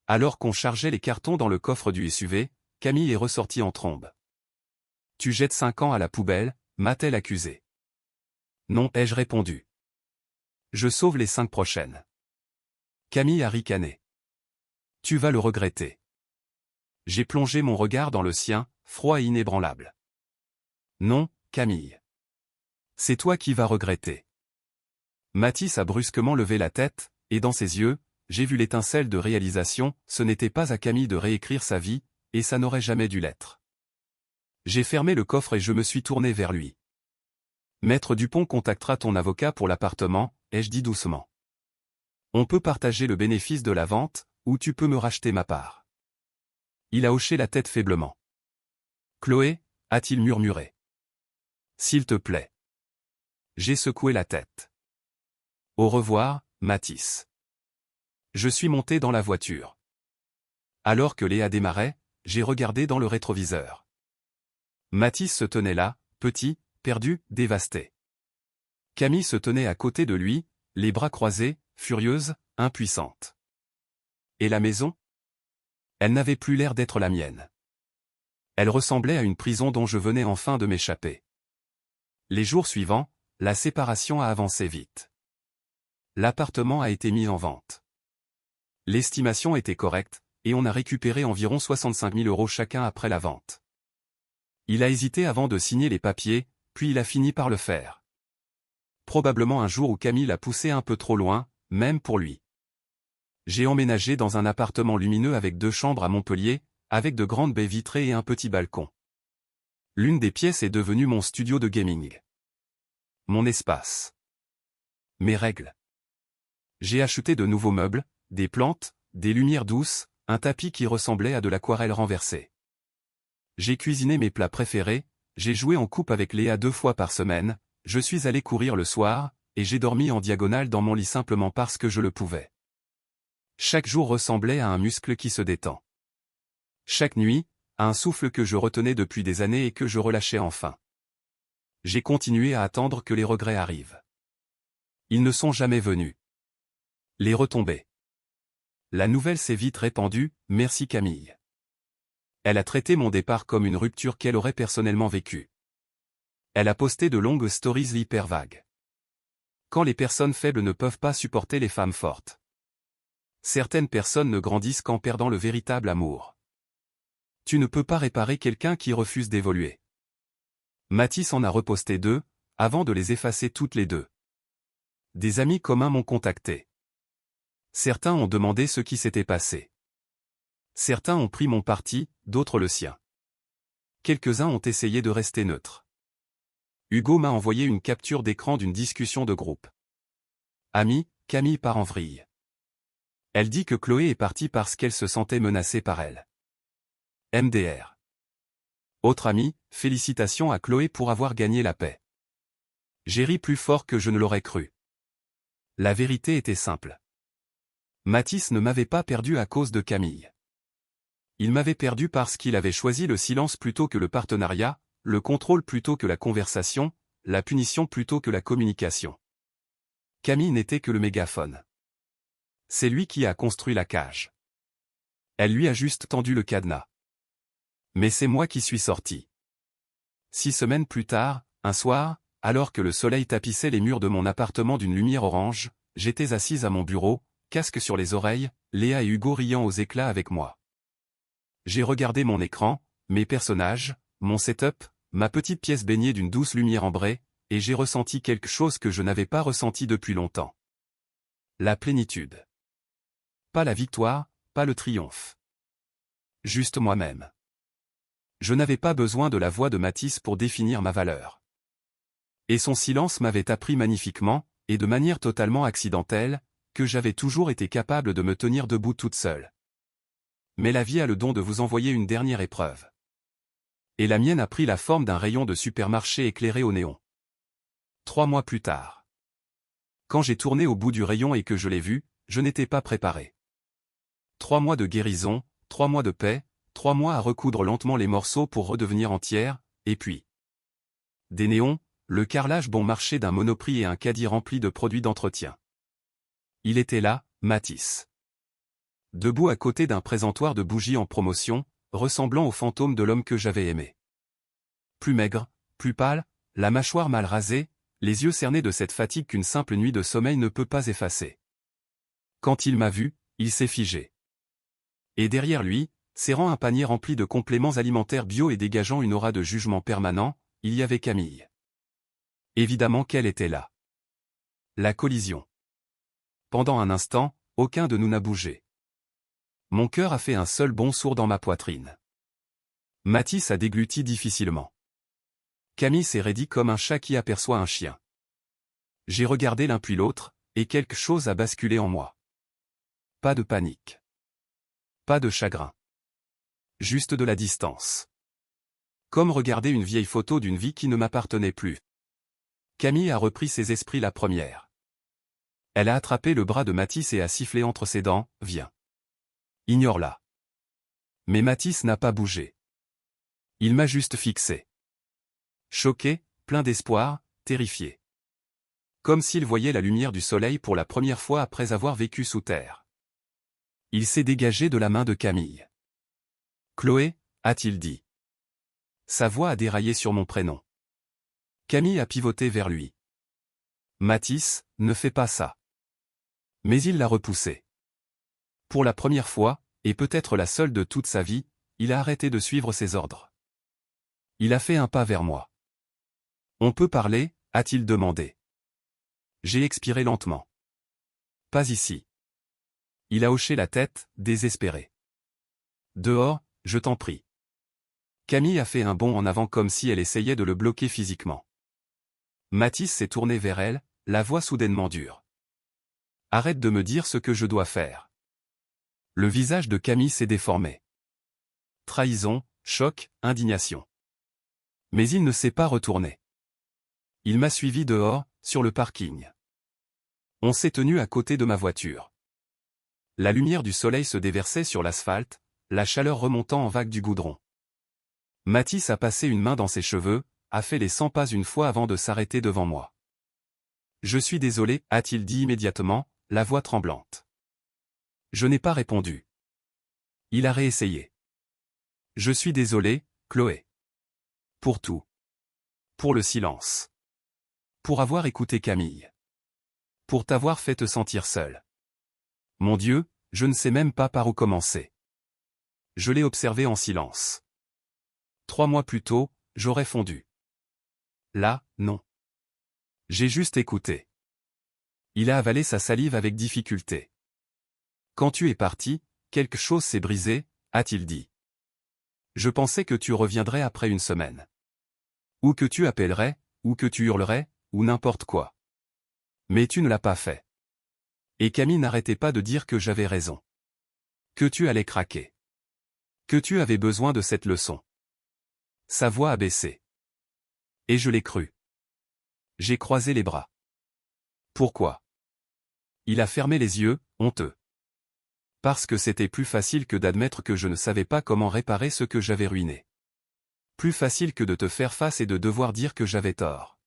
Alors qu'on chargeait les cartons dans le coffre du SUV, Camille est ressortie en trombe. Tu jettes 5 ans à la poubelle, m'a-t-elle accusé. Non, ai-je répondu. Je sauve les 5 prochaines. Camille a ricané. Tu vas le regretter. J'ai plongé mon regard dans le sien, froid et inébranlable. Non, Camille. C'est toi qui vas regretter. Mathis a brusquement levé la tête, et dans ses yeux, j'ai vu l'étincelle de réalisation, ce n'était pas à Camille de réécrire sa vie, et ça n'aurait jamais dû l'être. J'ai fermé le coffre et je me suis tourné vers lui. Maître Dupont contactera ton avocat pour l'appartement, ai-je dit doucement. On peut partager le bénéfice de la vente, ou tu peux me racheter ma part. Il a hoché la tête faiblement. Chloé, a-t-il murmuré. S'il te plaît. J'ai secoué la tête. Au revoir, Mathis. Je suis monté dans la voiture. Alors que Léa démarrait, j'ai regardé dans le rétroviseur. Mathis se tenait là, petit, perdu, dévasté. Camille se tenait à côté de lui, les bras croisés, furieuse, impuissante. Et la maison? Elle n'avait plus l'air d'être la mienne. Elle ressemblait à une prison dont je venais enfin de m'échapper. Les jours suivants, la séparation a avancé vite. L'appartement a été mis en vente. L'estimation était correcte, et on a récupéré environ 65 000 € chacun après la vente. Il a hésité avant de signer les papiers, puis il a fini par le faire. Probablement un jour où Camille l'a poussé un peu trop loin, même pour lui. J'ai emménagé dans un appartement lumineux avec 2 chambres à Montpellier, avec de grandes baies vitrées et un petit balcon. L'une des pièces est devenue mon studio de gaming. Mon espace. Mes règles. J'ai acheté de nouveaux meubles, des plantes, des lumières douces, un tapis qui ressemblait à de l'aquarelle renversée. J'ai cuisiné mes plats préférés, j'ai joué en couple avec Léa 2 fois par semaine, je suis allé courir le soir, et j'ai dormi en diagonale dans mon lit simplement parce que je le pouvais. Chaque jour ressemblait à un muscle qui se détend. Chaque nuit, à un souffle que je retenais depuis des années et que je relâchais enfin. J'ai continué à attendre que les regrets arrivent. Ils ne sont jamais venus. Les retombées. La nouvelle s'est vite répandue, merci Camille. Elle a traité mon départ comme une rupture qu'elle aurait personnellement vécue. Elle a posté de longues stories hyper vagues. Quand les personnes faibles ne peuvent pas supporter les femmes fortes. Certaines personnes ne grandissent qu'en perdant le véritable amour. Tu ne peux pas réparer quelqu'un qui refuse d'évoluer. Mathis en a reposté 2, avant de les effacer toutes les 2. Des amis communs m'ont contacté. Certains ont demandé ce qui s'était passé. Certains ont pris mon parti, d'autres le sien. Quelques-uns ont essayé de rester neutres. Hugo m'a envoyé une capture d'écran d'une discussion de groupe. Ami, Camille part en vrille. Elle dit que Chloé est partie parce qu'elle se sentait menacée par elle. MDR. Autre ami, félicitations à Chloé pour avoir gagné la paix. J'ai ri plus fort que je ne l'aurais cru. La vérité était simple. Mathis ne m'avait pas perdu à cause de Camille. Il m'avait perdu parce qu'il avait choisi le silence plutôt que le partenariat, le contrôle plutôt que la conversation, la punition plutôt que la communication. Camille n'était que le mégaphone. C'est lui qui a construit la cage. Elle lui a juste tendu le cadenas. Mais c'est moi qui suis sorti. 6 semaines plus tard, un soir, alors que le soleil tapissait les murs de mon appartement d'une lumière orange, j'étais assise à mon bureau, casque sur les oreilles, Léa et Hugo riant aux éclats avec moi. J'ai regardé mon écran, mes personnages, mon setup, ma petite pièce baignée d'une douce lumière ambrée, et j'ai ressenti quelque chose que je n'avais pas ressenti depuis longtemps. La plénitude. Pas la victoire, pas le triomphe. Juste moi-même. Je n'avais pas besoin de la voix de Mathis pour définir ma valeur. Et son silence m'avait appris magnifiquement, et de manière totalement accidentelle, que j'avais toujours été capable de me tenir debout toute seule. Mais la vie a le don de vous envoyer une dernière épreuve. Et la mienne a pris la forme d'un rayon de supermarché éclairé au néon. 3 mois plus tard. Quand j'ai tourné au bout du rayon et que je l'ai vu, je n'étais pas préparé. 3 mois de guérison, 3 mois de paix, 3 mois à recoudre lentement les morceaux pour redevenir entière, et puis... Des néons, le carrelage bon marché d'un Monoprix et un caddie rempli de produits d'entretien. Il était là, Mathis. Debout à côté d'un présentoir de bougies en promotion, ressemblant au fantôme de l'homme que j'avais aimé. Plus maigre, plus pâle, la mâchoire mal rasée, les yeux cernés de cette fatigue qu'une simple nuit de sommeil ne peut pas effacer. Quand il m'a vu, il s'est figé. Et derrière lui, serrant un panier rempli de compléments alimentaires bio et dégageant une aura de jugement permanent, il y avait Camille. Évidemment qu'elle était là. La collision. Pendant un instant, aucun de nous n'a bougé. Mon cœur a fait un seul bond sourd dans ma poitrine. Mathis a dégluti difficilement. Camille s'est raidie comme un chat qui aperçoit un chien. J'ai regardé l'un puis l'autre, et quelque chose a basculé en moi. Pas de panique. Pas de chagrin. Juste de la distance. Comme regarder une vieille photo d'une vie qui ne m'appartenait plus. Camille a repris ses esprits la première. Elle a attrapé le bras de Mathis et a sifflé entre ses dents, « Viens. » Ignore-la. Mais Mathis n'a pas bougé. Il m'a juste fixé. Choqué, plein d'espoir, terrifié. Comme s'il voyait la lumière du soleil pour la première fois après avoir vécu sous terre. Il s'est dégagé de la main de Camille. Chloé, a-t-il dit. Sa voix a déraillé sur mon prénom. Camille a pivoté vers lui. Mathis, ne fais pas ça. Mais il l'a repoussé. Pour la première fois, et peut-être la seule de toute sa vie, il a arrêté de suivre ses ordres. Il a fait un pas vers moi. On peut parler, a-t-il demandé. J'ai expiré lentement. Pas ici. Il a hoché la tête, désespéré. Dehors, je t'en prie. Camille a fait un bond en avant comme si elle essayait de le bloquer physiquement. Mathis s'est tourné vers elle, la voix soudainement dure. Arrête de me dire ce que je dois faire. Le visage de Camille s'est déformé. Trahison, choc, indignation. Mais il ne s'est pas retourné. Il m'a suivi dehors, sur le parking. On s'est tenu à côté de ma voiture. La lumière du soleil se déversait sur l'asphalte, la chaleur remontant en vagues du goudron. Mathis a passé une main dans ses cheveux, a fait les 100 pas une fois avant de s'arrêter devant moi. Je suis désolé, a-t-il dit immédiatement, la voix tremblante. Je n'ai pas répondu. Il a réessayé. Je suis désolé, Chloé. Pour tout. Pour le silence. Pour avoir écouté Camille. Pour t'avoir fait te sentir seul. Mon Dieu, je ne sais même pas par où commencer. Je l'ai observé en silence. 3 mois plus tôt, j'aurais fondu. Là, non. J'ai juste écouté. Il a avalé sa salive avec difficulté. Quand tu es parti, quelque chose s'est brisé, a-t-il dit. Je pensais que tu reviendrais après une semaine. Ou que tu appellerais, ou que tu hurlerais, ou n'importe quoi. Mais tu ne l'as pas fait. Et Camille n'arrêtait pas de dire que j'avais raison. Que tu allais craquer. Que tu avais besoin de cette leçon. Sa voix a baissé. Et je l'ai cru. J'ai croisé les bras. Pourquoi? Il a fermé les yeux, honteux. Parce que c'était plus facile que d'admettre que je ne savais pas comment réparer ce que j'avais ruiné. Plus facile que de te faire face et de devoir dire que j'avais tort.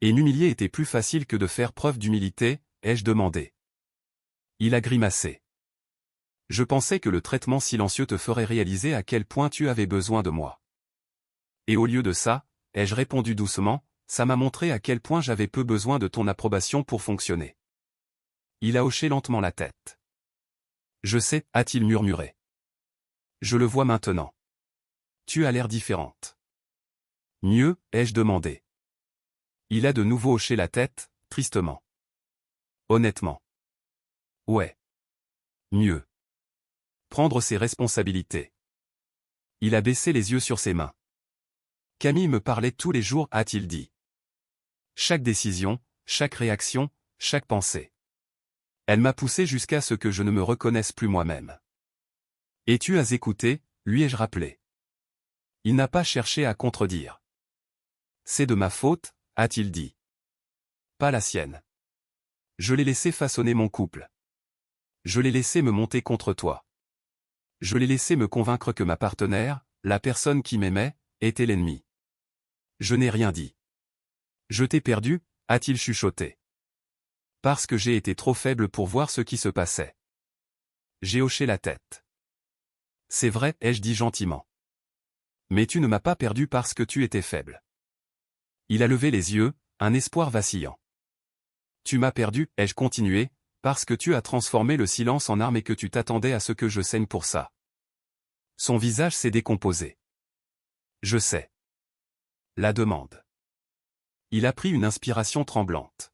Et m'humilier était plus facile que de faire preuve d'humilité, ai-je demandé. Il a grimacé. Je pensais que le traitement silencieux te ferait réaliser à quel point tu avais besoin de moi. Et au lieu de ça, ai-je répondu doucement, ça m'a montré à quel point j'avais peu besoin de ton approbation pour fonctionner. Il a hoché lentement la tête. Je sais, a-t-il murmuré. Je le vois maintenant. Tu as l'air différente. Mieux, ai-je demandé. Il a de nouveau hoché la tête, tristement. Honnêtement. Ouais. Mieux. Prendre ses responsabilités. Il a baissé les yeux sur ses mains. Camille me parlait tous les jours, a-t-il dit. Chaque décision, chaque réaction, chaque pensée. Elle m'a poussé jusqu'à ce que je ne me reconnaisse plus moi-même. Et tu as écouté, lui ai-je rappelé. Il n'a pas cherché à contredire. C'est de ma faute, a-t-il dit. Pas la sienne. Je l'ai laissé façonner mon couple. Je l'ai laissé me monter contre toi. Je l'ai laissé me convaincre que ma partenaire, la personne qui m'aimait, était l'ennemi. Je n'ai rien dit. Je t'ai perdu, a-t-il chuchoté. Parce que j'ai été trop faible pour voir ce qui se passait. J'ai hoché la tête. C'est vrai, ai-je dit gentiment. Mais tu ne m'as pas perdu parce que tu étais faible. Il a levé les yeux, un espoir vacillant. Tu m'as perdu, ai-je continué, parce que tu as transformé le silence en arme et que tu t'attendais à ce que je saigne pour ça. Son visage s'est décomposé. Je sais. La demande. Il a pris une inspiration tremblante.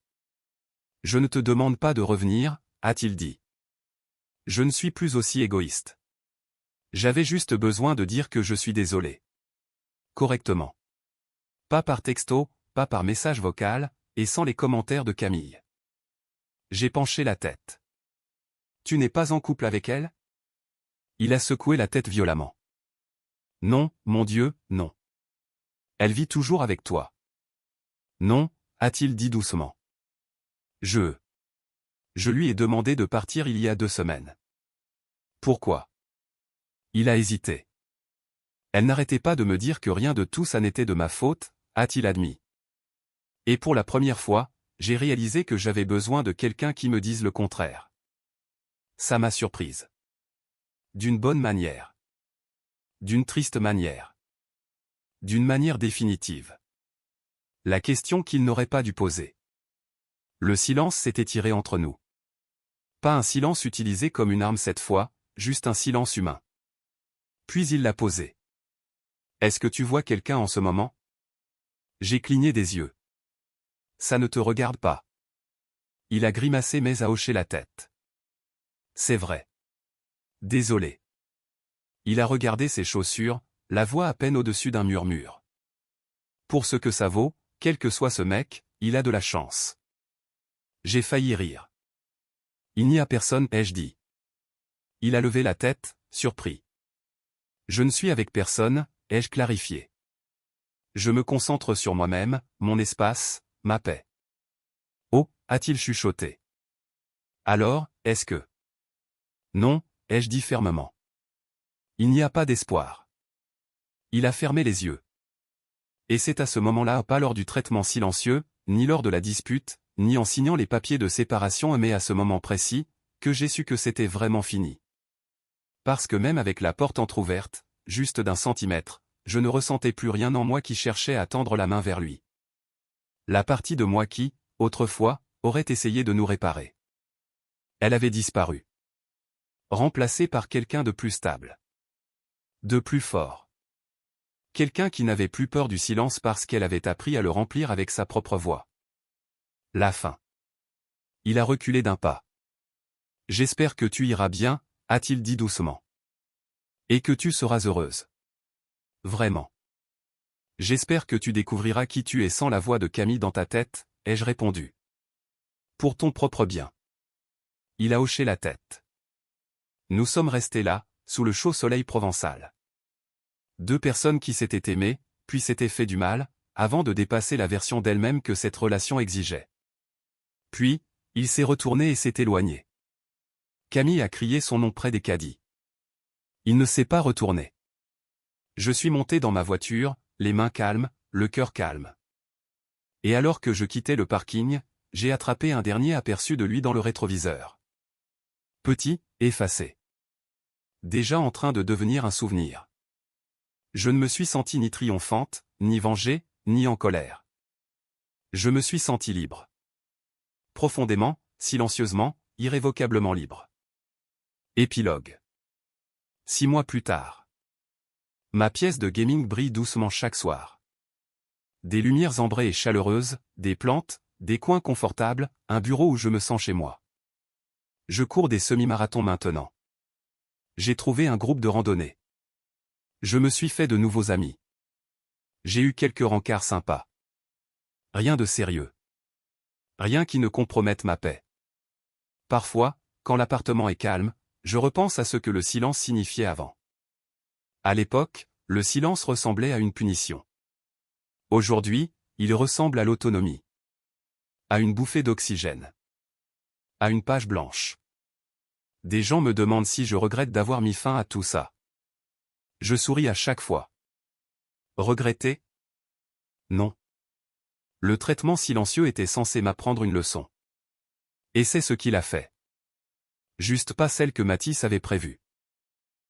Je ne te demande pas de revenir, a-t-il dit. Je ne suis plus aussi égoïste. J'avais juste besoin de dire que je suis désolé. Correctement. Pas par texto, pas par message vocal, et sans les commentaires de Camille. J'ai penché la tête. Tu n'es pas en couple avec elle? Il a secoué la tête violemment. Non, mon Dieu, non. Elle vit toujours avec toi. Non, a-t-il dit doucement. Je lui ai demandé de partir il y a 2 semaines. Pourquoi? Il a hésité. Elle n'arrêtait pas de me dire que rien de tout ça n'était de ma faute, a-t-il admis. Et pour la première fois, j'ai réalisé que j'avais besoin de quelqu'un qui me dise le contraire. Ça m'a surprise. D'une bonne manière. D'une triste manière. D'une manière définitive. La question qu'il n'aurait pas dû poser. Le silence s'est étiré entre nous. Pas un silence utilisé comme une arme cette fois, juste un silence humain. Puis il l'a posé. Est-ce que tu vois quelqu'un en ce moment? J'ai cligné des yeux. Ça ne te regarde pas. Il a grimacé mais a hoché la tête. c'est vrai. Désolé. Il a regardé ses chaussures, la voix à peine au-dessus d'un murmure. Pour ce que ça vaut, quel que soit ce mec, il a de la chance. J'ai failli rire. Il n'y a personne, ai-je dit. Il a levé la tête, surpris. Je ne suis avec personne, ai-je clarifié. Je me concentre sur moi-même, mon espace, ma paix. Oh, a-t-il chuchoté. Alors, est-ce que... Non, ai-je dit fermement. Il n'y a pas d'espoir. Il a fermé les yeux. Et c'est à ce moment-là, pas lors du traitement silencieux, ni lors de la dispute, ni en signant les papiers de séparation, mais à ce moment précis, que j'ai su que c'était vraiment fini. Parce que même avec la porte entr'ouverte, juste d'un centimètre, je ne ressentais plus rien en moi qui cherchait à tendre la main vers lui. La partie de moi qui, autrefois, aurait essayé de nous réparer. Elle avait disparu. Remplacée par quelqu'un de plus stable. De plus fort. Quelqu'un qui n'avait plus peur du silence parce qu'elle avait appris à le remplir avec sa propre voix. La fin. Il a reculé d'un pas. J'espère que tu iras bien, a-t-il dit doucement. Et que tu seras heureuse. Vraiment. J'espère que tu découvriras qui tu es sans la voix de Camille dans ta tête, ai-je répondu. Pour ton propre bien. Il a hoché la tête. Nous sommes restés là, sous le chaud soleil provençal. Deux personnes qui s'étaient aimées, puis s'étaient fait du mal, avant de dépasser la version d'elles-mêmes que cette relation exigeait. Puis, il s'est retourné et s'est éloigné. Camille a crié son nom près des caddies. Il ne s'est pas retourné. Je suis monté dans ma voiture, les mains calmes, le cœur calme. Et alors que je quittais le parking, j'ai attrapé un dernier aperçu de lui dans le rétroviseur. Petit, effacé. Déjà en train de devenir un souvenir. Je ne me suis senti ni triomphante, ni vengée, ni en colère. Je me suis senti libre. Profondément, silencieusement, irrévocablement libre. Épilogue. 6 mois plus tard. Ma pièce de gaming brille doucement chaque soir. Des lumières ambrées et chaleureuses, des plantes, des coins confortables, un bureau où je me sens chez moi. Je cours des semi-marathons maintenant. J'ai trouvé un groupe de randonnée. Je me suis fait de nouveaux amis. J'ai eu quelques rencarts sympas. Rien de sérieux. Rien qui ne compromette ma paix. Parfois, quand l'appartement est calme, je repense à ce que le silence signifiait avant. À l'époque, le silence ressemblait à une punition. Aujourd'hui, il ressemble à l'autonomie. À une bouffée d'oxygène. À une page blanche. Des gens me demandent si je regrette d'avoir mis fin à tout ça. Je souris à chaque fois. Regretter? Non. Le traitement silencieux était censé m'apprendre une leçon. Et c'est ce qu'il a fait. Juste pas celle que Mathis avait prévue.